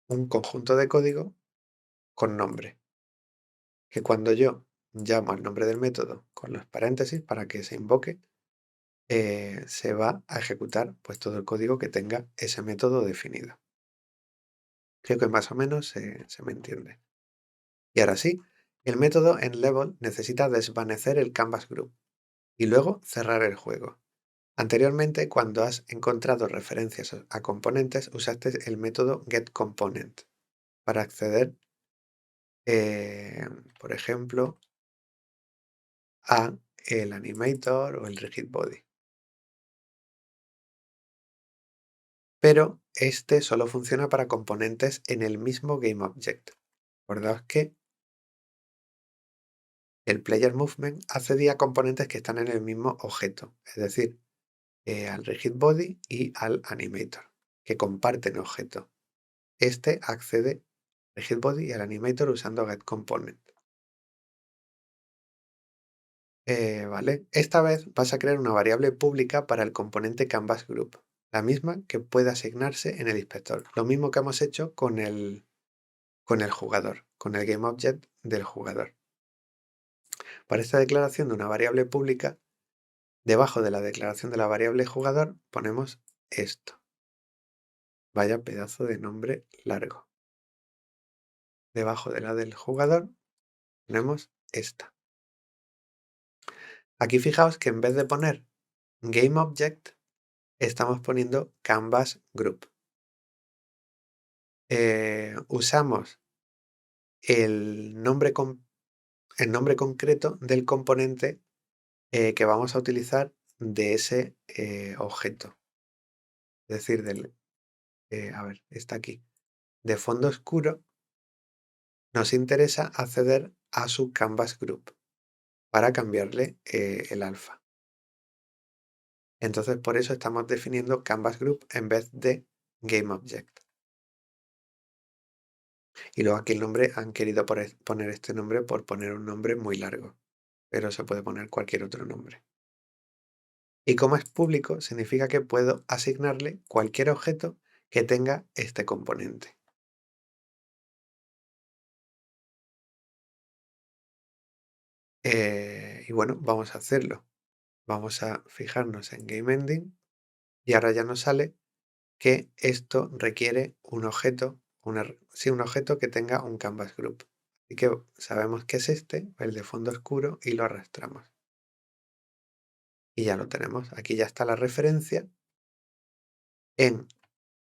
un conjunto de código con nombre, que cuando yo llamo al nombre del método con los paréntesis para que se invoque, se va a ejecutar pues todo el código que tenga ese método definido. Creo que más o menos se me entiende. Y ahora sí, el método endLevel necesita desvanecer el canvas group y luego cerrar el juego. Anteriormente, cuando has encontrado referencias a componentes, usaste el método getComponent para acceder, eh, por ejemplo, a el animator o el rigid body. Pero este solo funciona para componentes en el mismo GameObject. Recordaos que el Player Movement accedía a componentes que están en el mismo objeto, es decir, al rigid body y al animator, que comparten objeto. Este accede al rigid body y al animator usando getComponent. Vale. Esta vez vas a crear una variable pública para el componente Canvas Group, la misma que puede asignarse en el inspector. Lo mismo que hemos hecho con el jugador, con el GameObject del jugador. Para esta declaración de una variable pública, Debajo de la declaración de la variable jugador ponemos esto. Vaya pedazo de nombre largo. Debajo de la del jugador ponemos esta. Aquí fijaos que en vez de poner GameObject, estamos poniendo Canvas Group. Usamos el nombre, el nombre concreto del componente que vamos a utilizar de ese objeto. Es decir, a ver, está aquí. De fondo oscuro, nos interesa acceder a su Canvas Group para cambiarle el alfa. Entonces, por eso estamos definiendo Canvas Group en vez de GameObject. Y luego aquí el nombre, han querido poner este nombre por poner un nombre muy largo, pero se puede poner cualquier otro nombre. Y como es público, significa que puedo asignarle cualquier objeto que tenga este componente. Y bueno, vamos a hacerlo. Vamos a fijarnos en GameEnding y ahora ya nos sale que esto requiere un objeto, un objeto que tenga un Canvas Group. Así que sabemos que es este, el de fondo oscuro, y lo arrastramos. Y ya lo tenemos. Aquí ya está la referencia en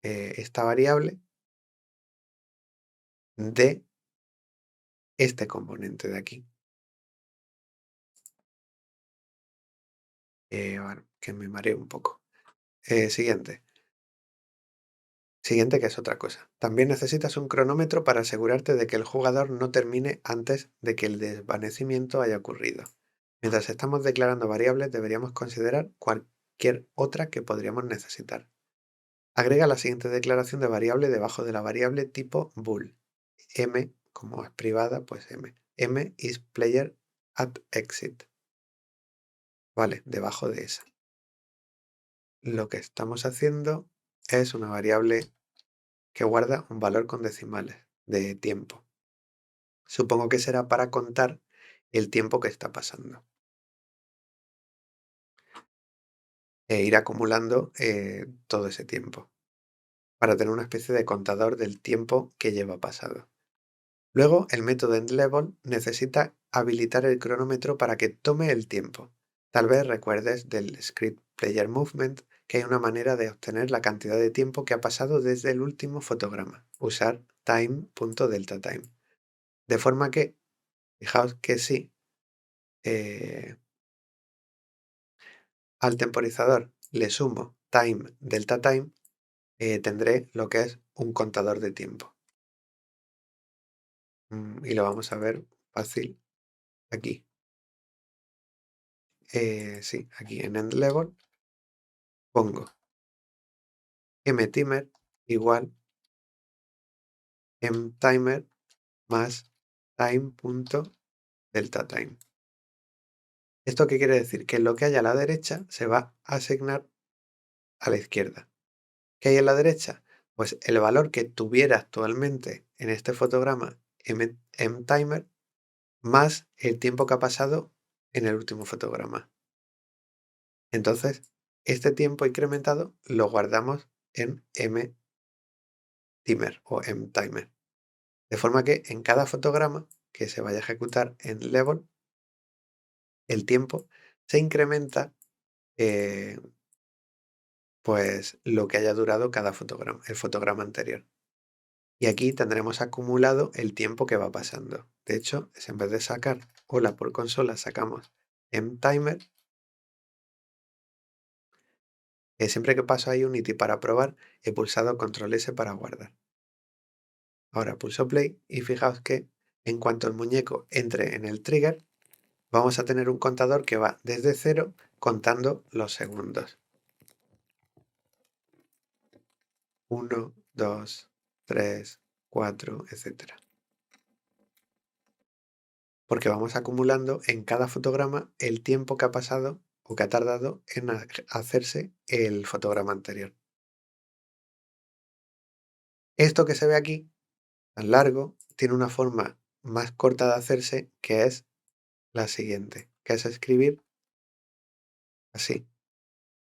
esta variable de este componente de aquí. Bueno, que me mareo un poco. Siguiente. Siguiente, que es otra cosa. También necesitas un cronómetro para asegurarte de que el jugador no termine antes de que el desvanecimiento haya ocurrido. Mientras estamos declarando variables, deberíamos considerar cualquier otra que podríamos necesitar. Agrega la siguiente declaración de variable debajo de la variable tipo bool. M, como es privada, pues M. M is player at exit. Vale, debajo de esa. Lo que estamos haciendo es una variable que guarda un valor con decimales de tiempo. Supongo que será para contar el tiempo que está pasando e ir acumulando todo ese tiempo para tener una especie de contador del tiempo que lleva pasado. Luego, el método endLevel necesita habilitar el cronómetro para que tome el tiempo. Tal vez recuerdes del script player movement que hay una manera de obtener la cantidad de tiempo que ha pasado desde el último fotograma. Usar time.deltaTime. De forma que, fijaos que sí, al temporizador le sumo time delta time, tendré lo que es un contador de tiempo. Y lo vamos a ver fácil aquí. Sí, aquí en endLevel pongo mtimer igual mtimer más time.deltaTime. ¿Esto qué quiere decir? Que lo que hay a la derecha se va a asignar a la izquierda. ¿Qué hay a la derecha? Pues el valor que tuviera actualmente en este fotograma mtimer más el tiempo que ha pasado en el último fotograma. Entonces, este tiempo incrementado lo guardamos en mtimer o mtimer. De forma que en cada fotograma que se vaya a ejecutar en level, el tiempo se incrementa pues lo que haya durado cada fotograma, el fotograma anterior. Y aquí tendremos acumulado el tiempo que va pasando. De hecho, en vez de sacar hola por consola, sacamos mtimer. Siempre que paso ahí Unity para probar, he pulsado control S para guardar. Ahora pulso play y fijaos que en cuanto el muñeco entre en el trigger, vamos a tener un contador que va desde 0 contando los segundos. 1, 2, 3, 4, etc. Porque vamos acumulando en cada fotograma el tiempo que ha pasado o que ha tardado en hacerse el fotograma anterior. Esto que se ve aquí, tan largo, tiene una forma más corta de hacerse, que es la siguiente, que es escribir Así,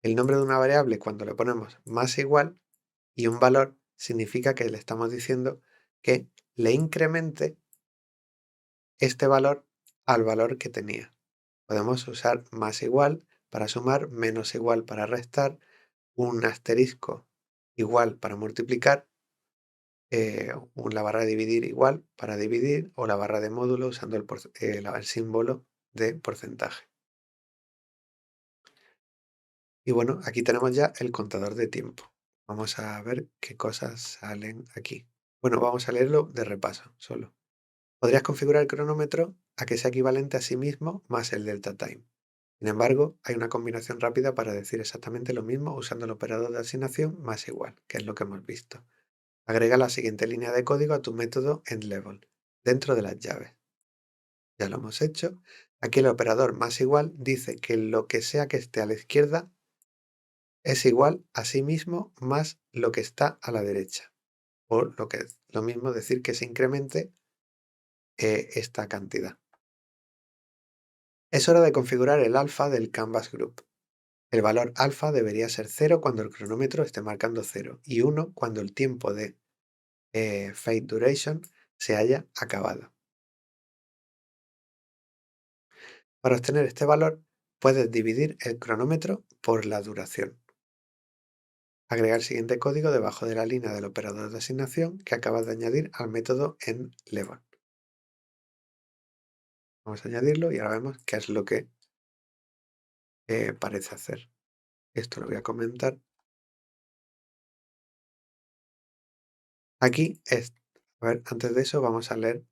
el nombre de una variable cuando le ponemos más igual y un valor significa que le estamos diciendo que le incremente este valor al valor que tenía. Podemos usar más igual para sumar, menos igual para restar, un asterisco igual para multiplicar, la barra de dividir igual para dividir o la barra de módulo usando el símbolo de porcentaje. Y bueno, aquí tenemos ya el contador de tiempo. Vamos a ver qué cosas salen aquí. Bueno, vamos a leerlo de repaso solo. Podrías configurar el cronómetro a que sea equivalente a sí mismo más el delta time. Sin embargo, hay una combinación rápida para decir exactamente lo mismo usando el operador de asignación más igual, que es lo que hemos visto. Agrega la siguiente línea de código a tu método endLevel, dentro de las llaves. Ya lo hemos hecho. Aquí el operador más igual dice que lo que sea que esté a la izquierda es igual a sí mismo más lo que está a la derecha. O lo mismo decir que se incremente esta cantidad. Es hora de configurar el alfa del Canvas Group. El valor alfa debería ser 0 cuando el cronómetro esté marcando 0 y 1 cuando el tiempo de fade duration se haya acabado. Para obtener este valor, puedes dividir el cronómetro por la duración. Agrega el siguiente código debajo de la línea del operador de asignación que acabas de añadir al método endLevel. Vamos a añadirlo y ahora vemos qué es lo que parece hacer. Esto lo voy a comentar. Aquí a ver, antes de eso vamos a leer,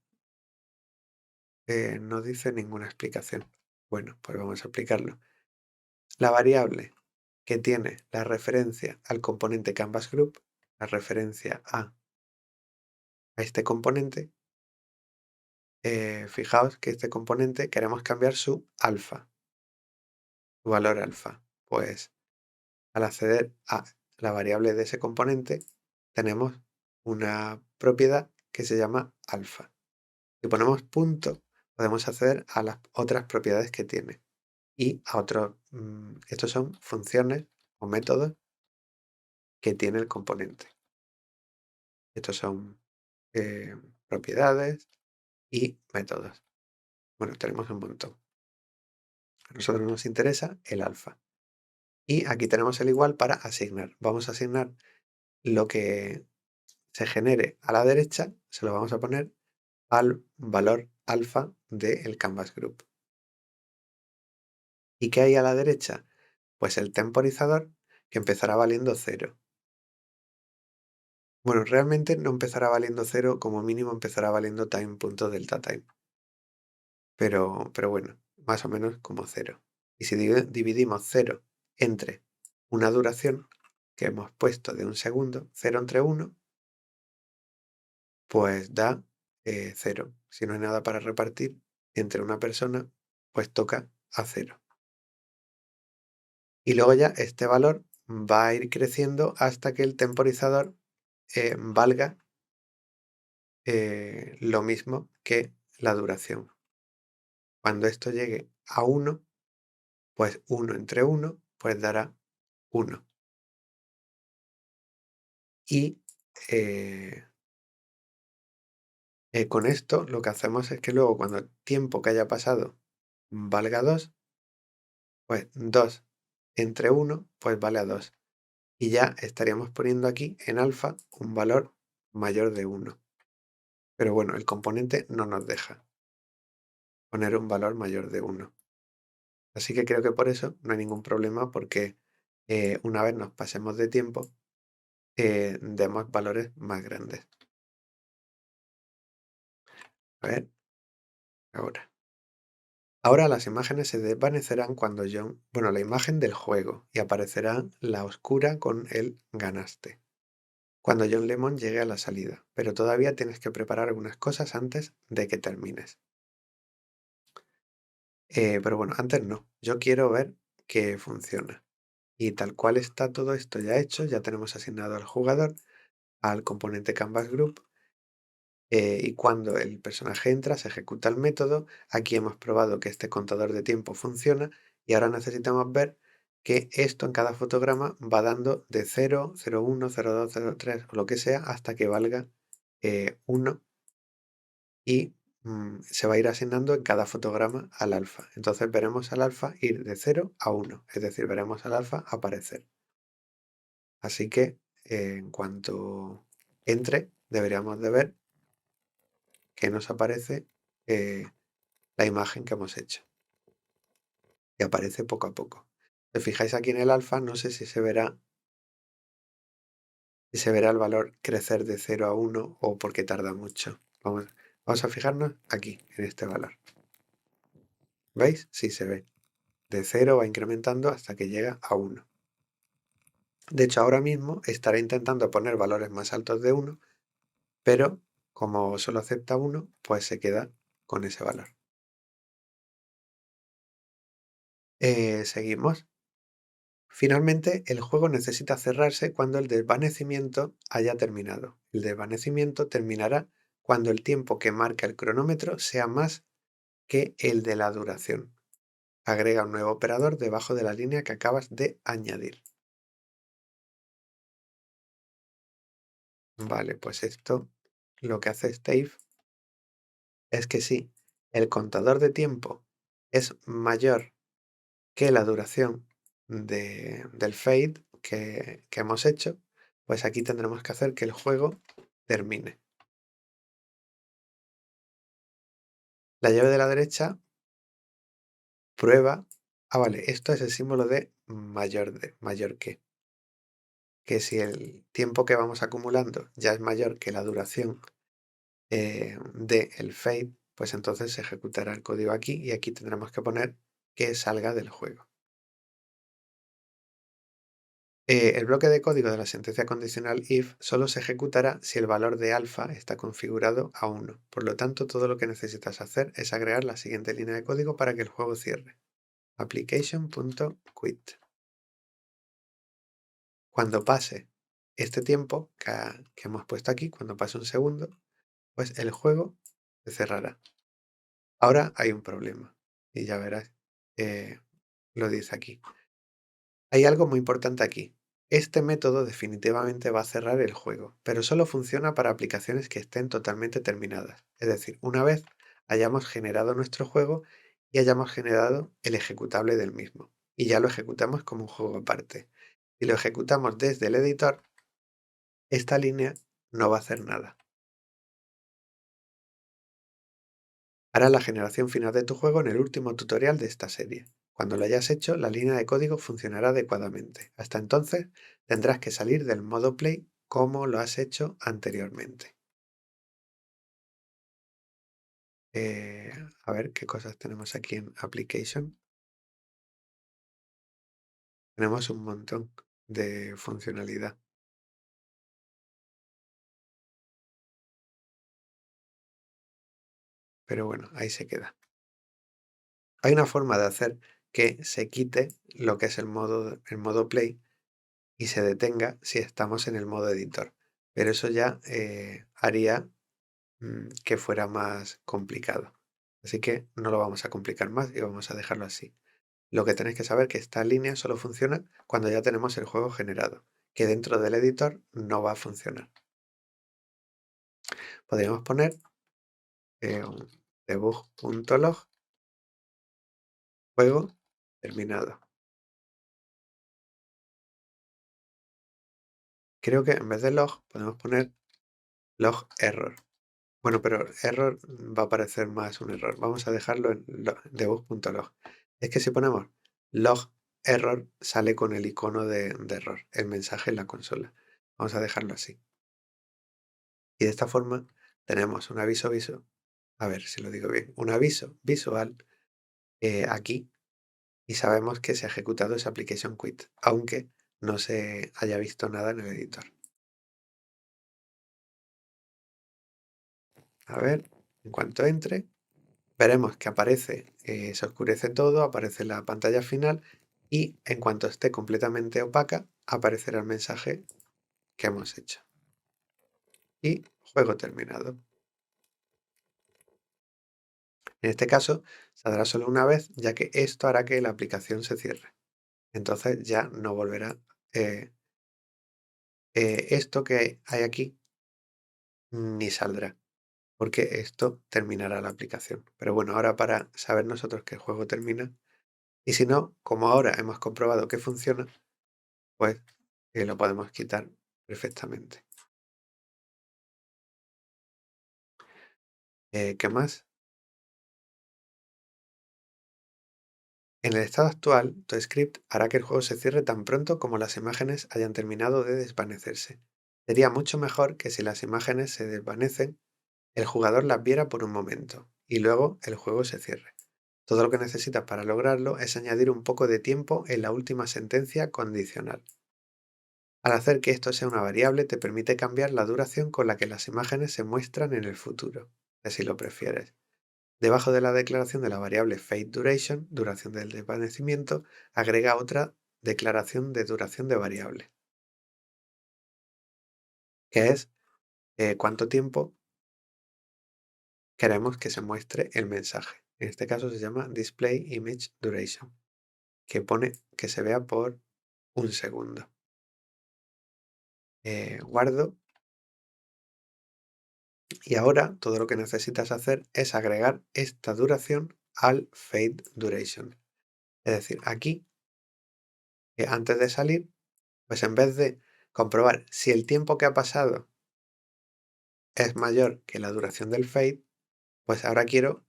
no dice ninguna explicación. Bueno, pues vamos a explicarlo. La variable que tiene la referencia al componente Canvas Group, la referencia a este componente, fijaos que este componente queremos cambiar su alfa, su valor alfa. Pues al acceder a la variable de ese componente, tenemos una propiedad que se llama alfa. Si ponemos punto, podemos acceder a las otras propiedades que tiene y a otros. Estos son funciones o métodos que tiene el componente. Estos son eh, propiedades y métodos. Bueno, tenemos un montón. A nosotros nos interesa el alfa. Y aquí tenemos el igual para asignar. Vamos a asignar lo que se genere a la derecha, se lo vamos a poner al valor alfa del Canvas Group. ¿Y qué hay a la derecha? Pues el temporizador que empezará valiendo 0. Bueno, realmente no empezará valiendo 0, como mínimo empezará valiendo time.deltaTime. Pero bueno, más o menos como 0. Y si dividimos 0 entre una duración que hemos puesto de un segundo, 0 entre 1, pues da 0. Si no hay nada para repartir entre una persona, pues toca a 0. Y luego ya este valor va a ir creciendo hasta que el temporizador valga lo mismo que la duración. Cuando esto llegue a 1, pues 1 entre 1 pues dará 1. Y eh, con esto lo que hacemos es que luego cuando el tiempo que haya pasado valga 2, pues 2 entre 1 pues vale a 2. Y ya estaríamos poniendo aquí en alfa un valor mayor de 1. Pero bueno, el componente no nos deja poner un valor mayor de 1. Así que creo que por eso no hay ningún problema porque una vez nos pasemos de tiempo, demos valores más grandes. A ver, ahora. Ahora las imágenes se desvanecerán cuando la imagen del juego y aparecerá la oscura con el ganaste. Cuando John Lemon llegue a la salida, pero todavía tienes que preparar algunas cosas antes de que termines. Pero bueno, antes no. Yo quiero ver que funciona. Y tal cual está todo esto ya hecho, ya tenemos asignado al jugador, al componente Canvas Group, y cuando el personaje entra se ejecuta el método. Aquí hemos probado que este contador de tiempo funciona y ahora necesitamos ver que esto en cada fotograma va dando de 0, 0,1, 0,2, 0,3 o lo que sea hasta que valga 1 y se va a ir asignando en cada fotograma al alfa. Entonces veremos al alfa ir de 0 a 1, es decir, veremos al alfa aparecer. Así que en cuanto entre, deberíamos de ver que nos aparece eh, la imagen que hemos hecho. Y aparece poco a poco. Si os fijáis aquí en el alfa, no sé si se verá el valor crecer de 0 a 1 o porque tarda mucho. Vamos a fijarnos aquí, en este valor. ¿Veis? Sí se ve. De 0 va incrementando hasta que llega a 1. De hecho, ahora mismo estaré intentando poner valores más altos de 1, pero como solo acepta 1, pues se queda con ese valor. Seguimos. Finalmente, el juego necesita cerrarse cuando el desvanecimiento haya terminado. El desvanecimiento terminará cuando el tiempo que marca el cronómetro sea más que el de la duración. Agrega un nuevo operador debajo de la línea que acabas de añadir. Vale, pues esto lo que hace Stave es que si el contador de tiempo es mayor que la duración del fade que hemos hecho, pues aquí tendremos que hacer que el juego termine. La llave de la derecha prueba. Vale, esto es el símbolo de mayor que si el tiempo que vamos acumulando ya es mayor que la duración del fade, pues entonces se ejecutará el código aquí y aquí tendremos que poner que salga del juego. El bloque de código de la sentencia condicional if solo se ejecutará si el valor de alfa está configurado a 1. Por lo tanto, todo lo que necesitas hacer es agregar la siguiente línea de código para que el juego cierre. Application.quit. Cuando pase este tiempo que hemos puesto aquí, cuando pase un segundo, pues el juego se cerrará. Ahora hay un problema y ya verás, lo dice aquí. Hay algo muy importante aquí. Este método definitivamente va a cerrar el juego, pero solo funciona para aplicaciones que estén totalmente terminadas. Es decir, una vez hayamos generado nuestro juego y hayamos generado el ejecutable del mismo. Y ya lo ejecutamos como un juego aparte. Si lo ejecutamos desde el editor, esta línea no va a hacer nada. Hará la generación final de tu juego en el último tutorial de esta serie. Cuando lo hayas hecho, la línea de código funcionará adecuadamente. Hasta entonces, tendrás que salir del modo Play como lo has hecho anteriormente. Eh, a ver qué cosas tenemos aquí en Application. Tenemos un montón de funcionalidad. Pero bueno, ahí se queda. Hay una forma de hacer que se quite lo que es el modo Play y se detenga si estamos en el modo editor. Pero eso ya haría que fuera más complicado. Así que no lo vamos a complicar más y vamos a dejarlo así. Lo que tenéis que saber es que esta línea solo funciona cuando ya tenemos el juego generado, que dentro del editor no va a funcionar. Podríamos poner un debug.log juego terminado. Creo que en vez de log podemos poner log error. Bueno, pero error va a parecer más un error. Vamos a dejarlo en debug.log. Es que si ponemos log error sale con el icono de error, el mensaje en la consola. Vamos a dejarlo así. Y de esta forma tenemos un aviso a ver si lo digo bien, un aviso visual aquí y sabemos que se ha ejecutado esa application quit, aunque no se haya visto nada en el editor. A ver, en cuanto entre, veremos que aparece, se oscurece todo, aparece la pantalla final y en cuanto esté completamente opaca, aparecerá el mensaje que hemos hecho. Y juego terminado. En este caso, saldrá solo una vez, ya que esto hará que la aplicación se cierre. Entonces ya no volverá. eh, Esto que hay aquí ni saldrá, porque esto terminará la aplicación. Pero bueno, ahora para saber nosotros que el juego termina, y si no, como ahora hemos comprobado que funciona, pues lo podemos quitar perfectamente. ¿Qué más? En el estado actual, tu script hará que el juego se cierre tan pronto como las imágenes hayan terminado de desvanecerse. Sería mucho mejor que si las imágenes se desvanecen, el jugador las viera por un momento y luego el juego se cierre. Todo lo que necesitas para lograrlo es añadir un poco de tiempo en la última sentencia condicional. Al hacer que esto sea una variable, te permite cambiar la duración con la que las imágenes se muestran en el futuro, si así lo prefieres. Debajo de la declaración de la variable fade duration, duración del desvanecimiento, agrega otra declaración de duración de variable, que es cuánto tiempo queremos que se muestre el mensaje. En este caso se llama display image duration, que pone que se vea por un segundo. Guardo y ahora todo lo que necesitas hacer es agregar esta duración al fade duration. Es decir, aquí, antes de salir, pues en vez de comprobar si el tiempo que ha pasado es mayor que la duración del fade, pues ahora quiero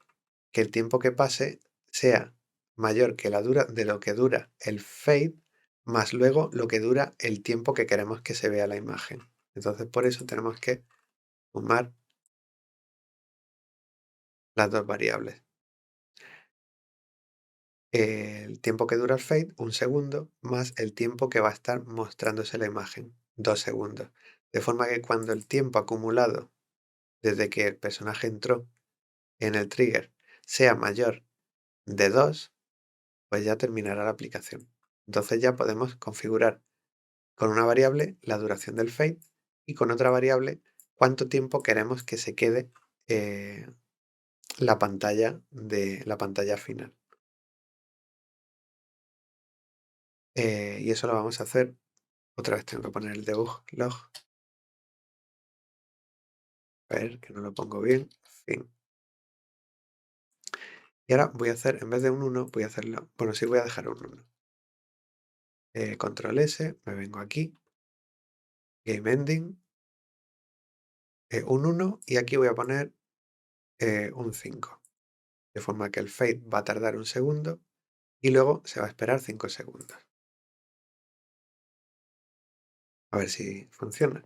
que el tiempo que pase sea mayor que de lo que dura el fade, más luego lo que dura el tiempo que queremos que se vea la imagen. Entonces por eso tenemos que sumar las dos variables. El tiempo que dura el fade, un segundo, más el tiempo que va a estar mostrándose la imagen, 2 segundos. De forma que cuando el tiempo acumulado desde que el personaje entró en el trigger sea mayor de 2, pues ya terminará la aplicación. Entonces ya podemos configurar con una variable la duración del fade y con otra variable cuánto tiempo queremos que se quede eh, la pantalla final. Y eso lo vamos a hacer. Otra vez tengo que poner el debug log. A ver, que no lo pongo bien. Fin. Y ahora voy a hacer, en vez de un 1, voy a hacerlo. Bueno, sí voy a dejar un 1. Control S, me vengo aquí. Game ending. Un 1 y aquí voy a poner un 5. De forma que el fade va a tardar un segundo y luego se va a esperar 5 segundos. A ver si funciona.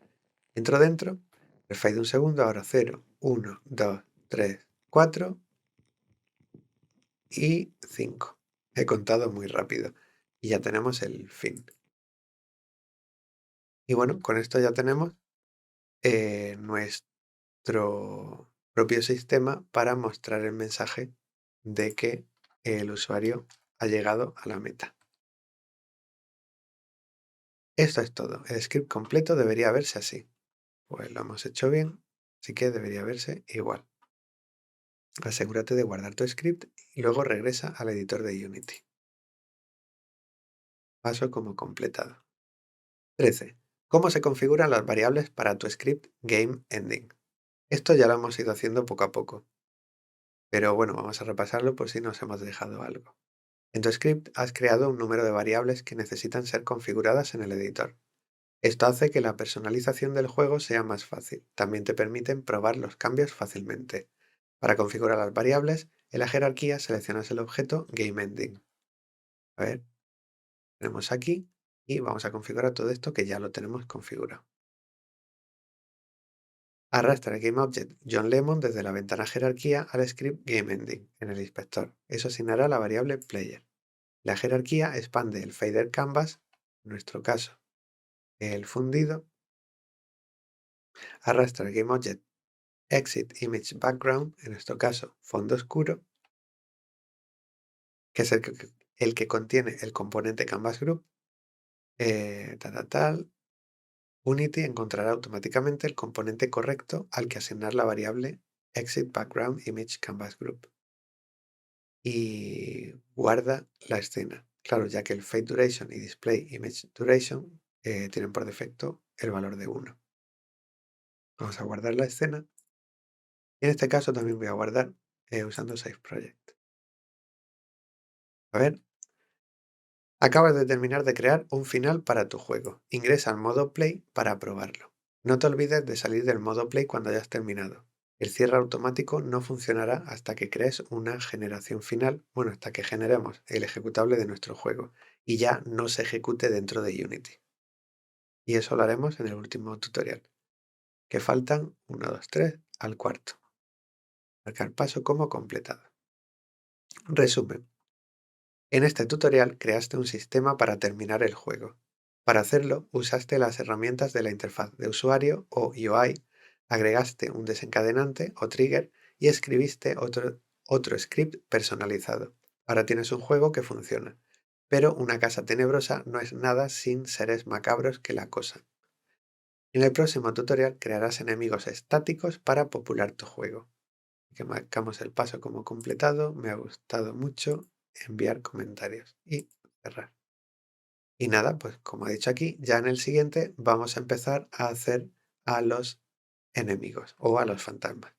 Entro dentro, el fade un segundo, ahora 0, 1, 2, 3, 4 y 5. He contado muy rápido y ya tenemos el fin. Y bueno, con esto ya tenemos nuestro propio sistema para mostrar el mensaje de que el usuario ha llegado a la meta. Esto es todo. El script completo debería verse así. Pues lo hemos hecho bien, así que debería verse igual. Asegúrate de guardar tu script y luego regresa al editor de Unity. Paso como completado. 13. ¿Cómo se configuran las variables para tu script Game Ending? Esto ya lo hemos ido haciendo poco a poco, pero bueno, vamos a repasarlo por si nos hemos dejado algo. En tu script has creado un número de variables que necesitan ser configuradas en el editor. Esto hace que la personalización del juego sea más fácil. También te permiten probar los cambios fácilmente. Para configurar las variables, en la jerarquía seleccionas el objeto GameEnding. A ver, tenemos aquí y vamos a configurar todo esto que ya lo tenemos configurado. Arrastra el GameObject JohnLemon desde la ventana jerarquía al script GameEnding en el inspector. Eso asignará la variable Player. La jerarquía expande el fader canvas, en nuestro caso el fundido. Arrastra el GameObject Exit Image Background, en nuestro caso fondo oscuro, que es el que contiene el componente Canvas Group. Tal. Unity encontrará automáticamente el componente correcto al que asignar la variable Exit Background Image Canvas Group y guarda la escena. claro, ya que el Fade Duration y Display Image Duration tienen por defecto el valor de 1. Vamos a guardar la escena y en este caso también voy a guardar usando Save Project. A ver, acabas de terminar de crear un final para tu juego. Ingresa al modo Play para probarlo. No te olvides de salir del modo Play cuando hayas terminado. El cierre automático no funcionará hasta que crees una generación final, bueno, hasta que generemos el ejecutable de nuestro juego y ya no se ejecute dentro de Unity. Y eso lo haremos en el último tutorial, que faltan 1, 2, 3 al cuarto. Marcar paso como completado. Resumen. En este tutorial creaste un sistema para terminar el juego. Para hacerlo, usaste las herramientas de la interfaz de usuario o UI, agregaste un desencadenante o trigger y escribiste otro script personalizado. Ahora tienes un juego que funciona, pero una casa tenebrosa no es nada sin seres macabros que la acosan. En el próximo tutorial crearás enemigos estáticos para popular tu juego. Que marcamos el paso como completado, me ha gustado mucho, enviar comentarios y cerrar. Y nada, pues como he dicho aquí, ya en el siguiente vamos a empezar a hacer a los enemigos o a los fantasmas.